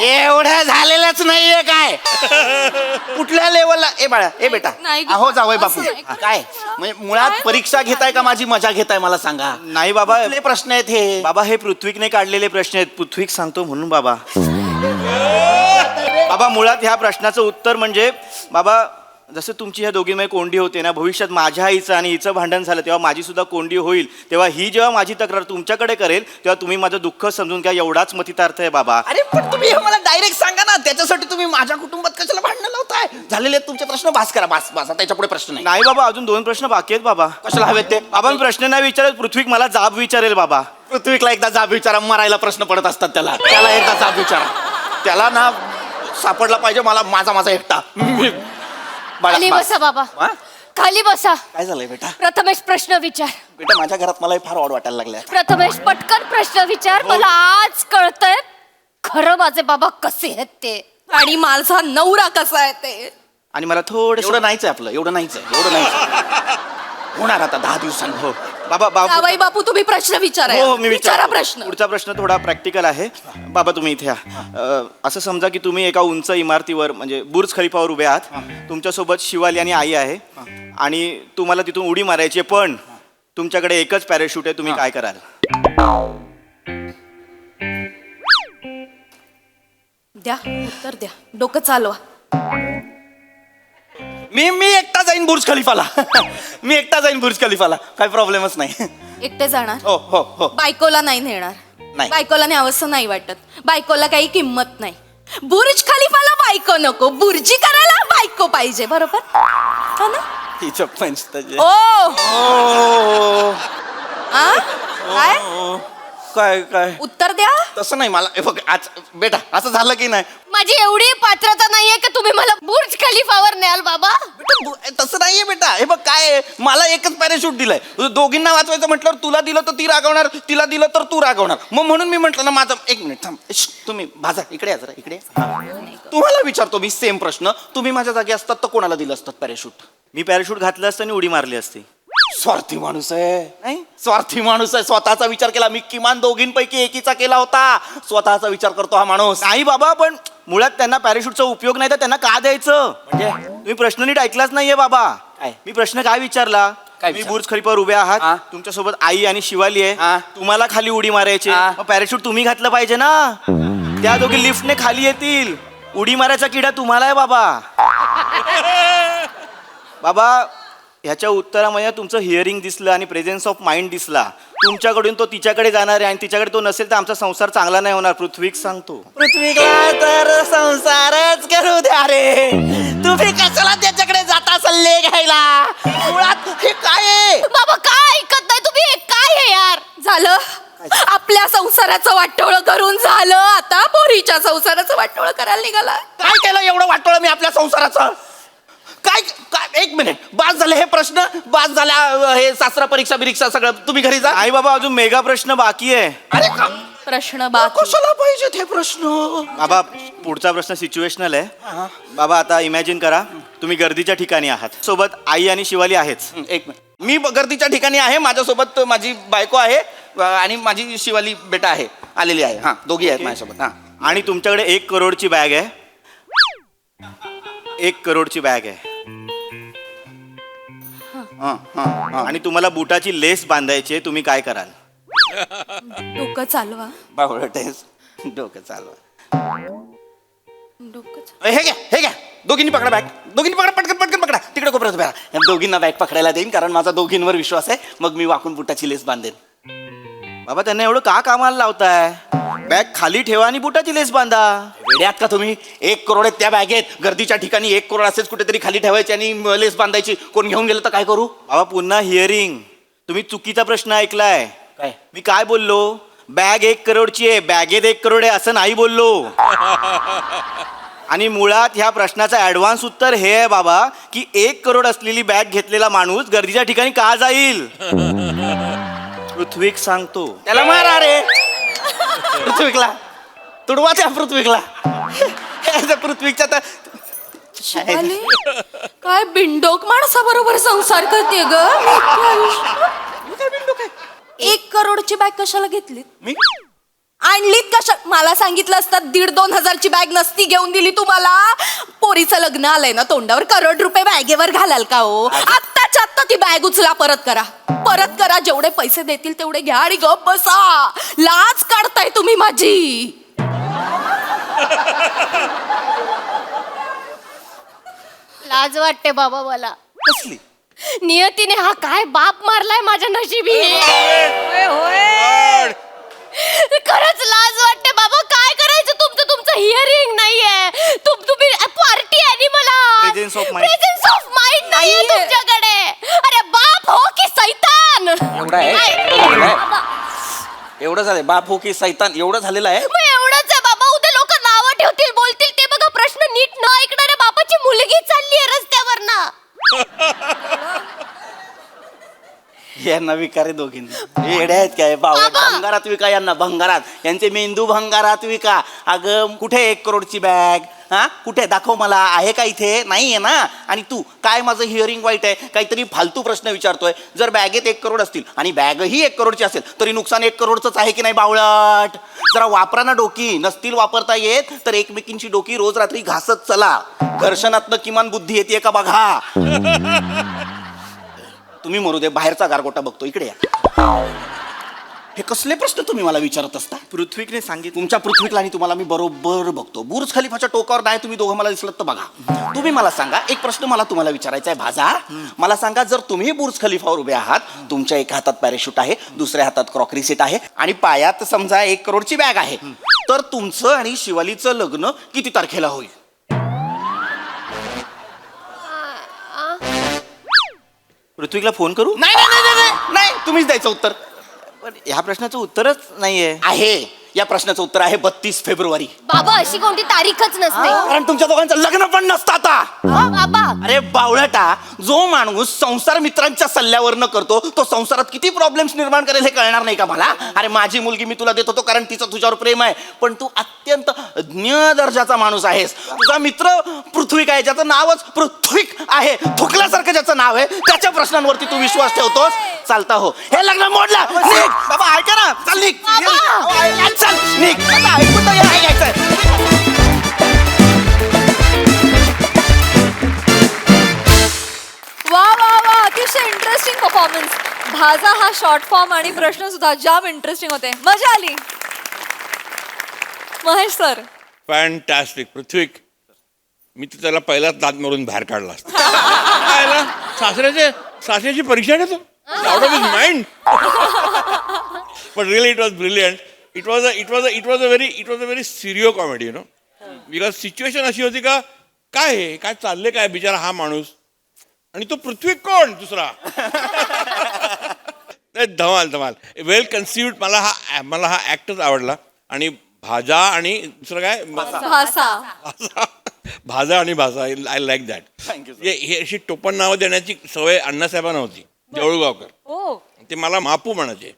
एवढं झालेलंच नाहीये काय? कुठल्या लेवलला? ए बाळा, ए बेटा, नाही ग. अहो जावई बापू, असं नाही. काय म्हणजे मुळात परीक्षा घेताय का माझी मजा घेताय मला सांगा? नाही बाबा, कुठले प्रश्न आहेत हे? बाबा हे पृथ्वीकने काढलेले प्रश्न आहेत. पृथ्वीक सांगतो म्हणून बाबा. बाबा मुळात ह्या प्रश्नाचं उत्तर म्हणजे बाबा जसं तुमची ह्या दोघींमध्ये कोंडी होते ना, भविष्यात माझ्या आईचं आणि हिचं भांडण झालं तेव्हा माझी सुद्धा कोंडी होईल. तेव्हा ही जेव्हा माझी तक्रार तुमच्याकडे करेल तेव्हा तुम्ही माझं दुःख समजून घ्या, एवढाच मतितार्थ आहे बाबा. अरे पण तुम्ही हे मला डायरेक्ट सांगा ना, त्याच्यासाठी तुम्ही माझ्या कुटुंबात कशाला भांडणं लावताय? झालेले आहेत तुमचे प्रश्न, बास करा, बास त्याच्या पुढे प्रश्न नाही. नाही बाबा, अजून 2 प्रश्न बाकी आहेत बाबा. कशाला हवेत ते? बाबा मी प्रश्न नाही विचारत, पृथ्वीक मला जाब विचारेल बाबा. पृथ्वीला एकदा जाब विचारा, मरायला प्रश्न पडत असतात त्याला एकदा जाब विचारा. त्याला ना सापडला पाहिजे मला माझा एकटा. खाली बसा बाबा. खाली बसा. काय झालंय बेटा? प्रथमेश प्रश्न विचार. बेटा माझ्या घरात मला हे फार ऑड वाटायला लागलंय. प्रथमेश पटकन प्रश्न विचार. मला आज कळतंय खरं माझे बाबा कसे आहेत ते. आणि माझा नवरा कसा आहे ते. आणि मला थोडं एवढं नाहीच आहे आपलं, एवढं नाहीच होणार आता 10 दिवसांनी. हो बाबा जावई बापू तुम्ही प्रश्न विचारा. हो मी विचारा विचारतो. प्रश्न. पुढचा प्रश्न थोडा प्रॅक्टिकल आहे. बाबा तुम्ही इथे या. असं समजा की तुम्ही एका उंच इमारतीवर म्हणजे बुर्ज खलिफावर उभे आहात. तुमच्यासोबत शिवाली आणि आई आहे आणि तुम्हाला तिथून उडी मारायची आहे, पण तुमच्याकडे एकच पॅराशूट आहे. तुम्ही काय कराल? द्या उत्तर द्या. डोकं चालवा. मी एकटा जाईन बुर्ज खलिफाला. मी एकटा जाईन बुर्ज खलिफाला. काही प्रॉब्लेमच नाही. एकटे जाणार. हो हो हो. बायकोला नाही नेणार. नाही. बायकोला न्यावंसं नाही वाटत. बायकोला काही किंमत नाही. बुर्ज खलिफाला बायको नको, बुर्जी करायला बायको पाहिजे. बरोबर हा ना. हिचं पंच ओ आ? काय काय काय उत्तर द्या. तसं नाही मला. हे बघ आज बेटा असं झालं की नाही. माझी एवढी पात्रता नाहीये की तुम्ही मला बुर्ज खलिफावर न्याल बाबा. तसं नाहीये बेटा. हे बघ काय आहे, मला एकच पॅराशूट दिलंय. दोघींना वाचवायचं म्हटल्यावर तुला दिलं तर ती रागवणार, तिला दिलं तर तू रागवणार. मग म्हणून मी म्हटलं ना माझं. एक मिनिट थांब. तुम्ही भाजा इकडे या जरा इकडे. तुम्हाला विचारतो मी सेम प्रश्न. तुम्ही माझ्या जागी असतात तर कोणाला दिलं असतात पॅराशूट? मी पॅराशूट घातलं असतं आणि उडी मारली असती. स्वार्थी माणूस आहे. नाही स्वार्थी माणूस आहे. स्वतःचा विचार केला. मी किमान दोघींपैकी एकीचा केला होता. स्वतःचा विचार करतो हा माणूस. नाही बाबा, पण मुळात त्यांना पॅराशूटचा उपयोग नाही तर त्यांना का द्यायचं? म्हणजे तुम्ही प्रश्न नीट ऐकलाच नाहीये बाबा. काय मी प्रश्न काय विचारला? मी बुर्ज खलिफावर उभे आहात. तुमच्यासोबत आई आणि शिवाली आहे. तुम्हाला खाली उडी मारायची. मग पॅराशूट तुम्ही घातलं पाहिजे ना. त्या दोघी लिफ्टने खाली येतील. उडी मारायचा किडा तुम्हाला आहे बाबा. बाबा ह्याच्या उत्तरामध्ये तुमचं हिअरिंग दिसलं आणि प्रेझेन्स ऑफ माइंड दिसला. तुमच्याकडून तो तिच्याकडे जाणार आहे आणि तिच्याकडे तो नसेल तर आमचा संसार चांगला नाही होणार. पृथ्वीक सांगतो. पृथ्वीला तर संसारच करू द्या रे. तुम्ही कशाला त्याच्याकडे जाता सल्ले घ्यायला? मुळात हे काय आहे? बाबा काय ऐकत नाही तुम्ही. हे काय आहे यार? झालं आपल्या संसाराचं वाटोळं करून झालं. आता पोरीच्या संसाराचं वाटोळं करायला निघाला. काय केलं एवढं वाटोळं मी आपल्या संसाराचं? काय काय एक मिनिट. बास झाले हे प्रश्न. बास झाल्या हे शास्त्र परीक्षा बिरीक्षा सगळं. तुम्ही घरी जा. आई बाबा अजून मेगा प्रश्न बाकी आहे. अरे प्रश्न बाकी. कशाला पाहिजेत हे प्रश्न? बाबा पुढचा प्रश्न सिच्युएशनल आहे. बाबा आता इमॅजिन करा तुम्ही गर्दीच्या ठिकाणी आहात. सोबत आई आणि शिवाली आहेच. एक मिनिट. मी गर्दीच्या ठिकाणी आहे. माझ्यासोबत माझी बायको आहे आणि माझी शिवाली बेटा आहे आलेली आहे. हा दोघी आहेत माझ्यासोबत. हा आणि तुमच्याकडे 1 करोडची बॅग आहे. 1 करोडची बॅग आहे. आणि तुम्हाला बुटाची लेस बांधायची आहे. तुम्ही काय कराल? डोकं चालवा. डोकं चालवा. डोकं हे घ्या हे घ्या. दोघींनी पकडा बॅग. दोघींनी पकडा पटकन पटकन पकडा. तिकडे कोपऱ्यात उभ्या राहा. दोघींना बॅग पकडायला देईन कारण माझा दोघींवर विश्वास आहे. मग मी वाकून बुटाची लेस बांधेन. बाबा त्यांना एवढं का कामाला लावताय? बॅग खाली ठेवा आणि बुटाची लेस बांधा. वेड्यात का तुम्ही? 1 करोड आहेत त्या बॅगेत. गर्दीच्या ठिकाणी 1 करोड असेच कुठेतरी खाली ठेवायची आणि लेस बांधायची. कोण घेऊन गेलं तर काय करू? बाबा पुन्हा हिअरिंग. तुम्ही चुकीचा प्रश्न ऐकलाय. काय मी काय बोललो? बॅग 1 करोडची आहे. बॅगेत 1 करोड आहे असं नाही बोललो. आणि मुळात ह्या प्रश्नाचं ऍडव्हान्स उत्तर हे आहे बाबा की 1 करोड असलेली बॅग घेतलेला माणूस गर्दीच्या ठिकाणी का जाईल? पृथ्वीक सांगतो. त्याला मारा रे. पृथ्वीकला तुडवा त्या पृथ्वीकला. पृथ्वीच्या तर शिवाली काय बिंडोक माणसाबरोबर संसार करते ग. 1 करोडची बॅग कशाला घेतली? मी आणलीत कशा? मला सांगितलं असतात 1,500-2,000 हजारची बॅग नसती घेऊन दिली तुम्हाला. पोरीचं लग्न आलंय ना तोंडावर. करोड रुपये बॅगेवर घालाल का हो? आत्ताच्या आत्ता ती बॅग उचला. परत करा. परत करा. जेवढे पैसे देतील तेवढे घ्या आणि गप बसा. लाज काढताय तुम्ही माझी. लाज वाटते बाबा मला. कसली? नियतीने हा काय बाप मारलाय माझ्या नशिबी. खरंच लाज वाटते बाबा. काय करायचं? तुमचं हिअरिंग नाहीये. तुम्ही पार्टी ॲनिमल आहात. प्रेझेन्स ऑफ माइंड नाहीये तुमच्याकडे. अरे बाप हो की सैतान. एवढं झालंय. बाप हो की सैतान एवढं झालेलं आहे. मग एवढंच आहे बाबा. उद्या लोक नावं ठेवतील बोलतील ते बघा. प्रश्न नीट न ऐकणाऱ्या बापाची मुलगी चालली आहे रस्त्यावर ना. यांना विका रे दोघींना येड्या आहेत काय बावळट भंगारात विका यांना भंगारात यांचे मेंदू भंगारात विका अगं कुठे 1 करोडची बॅग हा कुठे दाखव मला आहे का इथे नाही आहे ना आणि तू काय माझं हिअरिंग वाईट आहे काहीतरी फालतू प्रश्न विचारतोय जर बॅगेत 1 करोड असतील आणि बॅगही 1 करोडची असेल तरी नुकसान 1 करोडचंच आहे की नाही बावळट जरा वापरा ना डोकी नसतील वापरता येत तर एकमेकींची डोकी रोज रात्री घासत चला घर्षणातनं किमान बुद्धी येते का बघा तुम्ही मरू दे बाहेरचा गारगोटा बघतो इकडे या हे कसले प्रश्न तुम्ही मला विचारत असता पृथ्वीकने सांगितलं तुमच्या पृथ्वीकला आणि तुम्हाला मी बरोबर बघतो बुर्ज खलिफाच्या टोकावर नाही तुम्ही दोघं मला दिसलं तर बघा तुम्ही मला सांगा एक प्रश्न मला तुम्हाला विचारायचा आहे भाजा मला सांगा जर तुम्ही बुर्ज खलिफावर उभे आहात तुमच्या एका हातात पॅराशूट आहे दुसऱ्या हातात क्रॉकरी सेट आहे आणि पायात समजा 1 करोडची बॅग आहे तर तुमचं आणि शिवालीचं लग्न किती तारखेला होईल पृथ्वीला फोन करू नाही नाही नाही नाही नाही तुम्हीच द्यायचं उत्तर पण ह्या प्रश्नाचं उत्तरच नाहीये आहे या प्रश्नाचं उत्तर आहे 32 फेब्रुवारी बाबा अशी कोणती तारीखच नसते कारण तुमच्या दोघांचं लग्न पण नसतं आता बाबा अरे बावळटा जो माणूस संसार मित्रांच्या सल्ल्यावर न करतो तो संसारात किती प्रॉब्लेम्स निर्माण करेल हे कळणार नाही का मला अरे माझी मुलगी मी तुला देत होतो कारण तिचं तुझ्यावर प्रेम आहे पण तू अत्यंत ज्ञ दर्जाचा माणूस आहेस तुझा मित्र पृथ्वीक आहे ज्याचं नावच पृथ्वीक आहे थुकल्यासारखं ज्याचं नाव आहे त्याच्या प्रश्नांवरती तू विश्वास ठेवतोस चालता हो हे लग्न मोडला निघ. बाबा ऐका ना चल निघ चल निघ आता ऐकून तर घ्या, ऐकायचंय वा वा वा अतिशय इंटरेस्टिंग परफॉर्मन्स भाजा हा शॉर्ट फॉर्म आणि प्रश्न सुद्धा जाम इंटरेस्टिंग होते मजा आली महेश सर फॅन्टॅस्टिक पृथ्वीक मी तर त्याला पहिलाच दात मारून बाहेर काढला असता सासऱ्याची परीक्षा घेतो out of his mind but really it was brilliant it was a very serio comedy you know because situation अशी होती का काय हे काय चालले काय बिचारा हा माणूस आणि तो पृथ्वी कोण दुसरा धमाल धमाल वेल कन्सिव्ड मला हा ऍक्टच आवडला आणि भाजा आणि दुसरं काय भाजा आणि भाषा आय लाईक दॅट हे अशी टोपण नावं देण्याची सवय अण्णासाहेबांना होती देऊळगावकर ते मला मापू म्हणायचे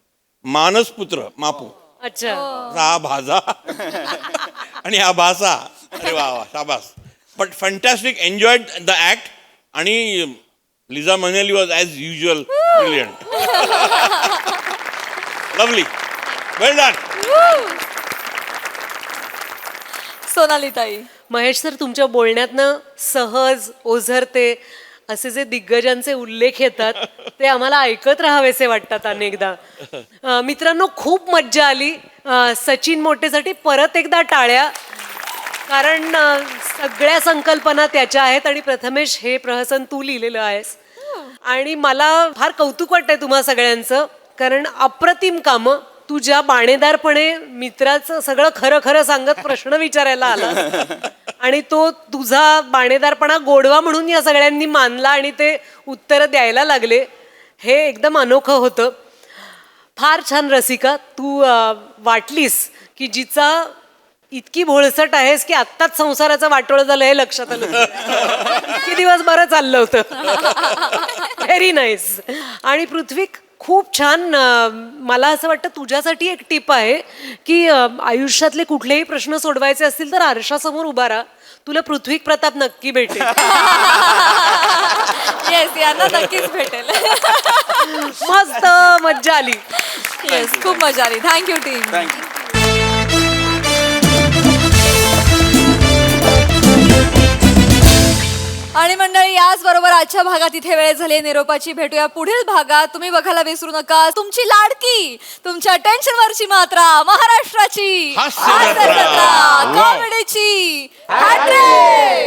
मानसपुत्र मापू अच्छा हा भाजा आणि हा भाषा अरे वा वा शाबास but fantastic enjoyed the act आणि Liza Minnelli was as usual brilliant lovely well done Sonali tai Mahesh sir तुमच्या बोलण्यातनं सहज ओझरते असे जे दिग्गजांचे उल्लेख येतात ते आम्हाला ऐकत राहावेसे वाटतात अनेकदा मित्रांनो खूप मज्जा आली सचिन मोटेसाठी परत एकदा टाळ्या कारण सगळ्या संकल्पना त्याच्या आहेत आणि प्रथमेश हे प्रहसन तू लिहिलेलं आहेस आणि मला फार कौतुक वाटतंय तुम्हा सगळ्यांचं कारण अप्रतिम कामं तू ज्या बाणेदारपणे मित्राचं सगळं खरं खरं सांगत प्रश्न विचारायला आला आणि तो तुझा बाणेदारपणा गोडवा म्हणून या सगळ्यांनी मानला आणि ते उत्तरं द्यायला लागले हे एकदम अनोखं होतं फार छान रसिका तू वाटलीस की जिचा इतकी भोळसट आहेस की आत्ताच संसाराचं वाटोळं झालं हे लक्षात आलं किती दिवस बरं चाललं होतं व्हेरी नाईस आणि पृथ्वीक खूप छान मला असं वाटतं तुझ्यासाठी एक टिप आहे की आयुष्यातले कुठलेही प्रश्न सोडवायचे असतील तर आरशासमोर उभा राहा तुला पृथ्वीक प्रताप नक्की भेटेल येस यांना नक्कीच भेटेल मस्त मज्जा आली येस खूप मजा आली थँक्यू टीम थँक्यू आणि मंडळी याच बरोबर आजच्या भागात इथे वेळ झाली निरोपाची भेटूया पुढील भागात तुम्ही बघायला विसरू नका तुमची लाडकी तुमच्या टेन्शनवरची मात्रा महाराष्ट्राची हास्य जत्रा. कॉमेडीची हॅट्रिक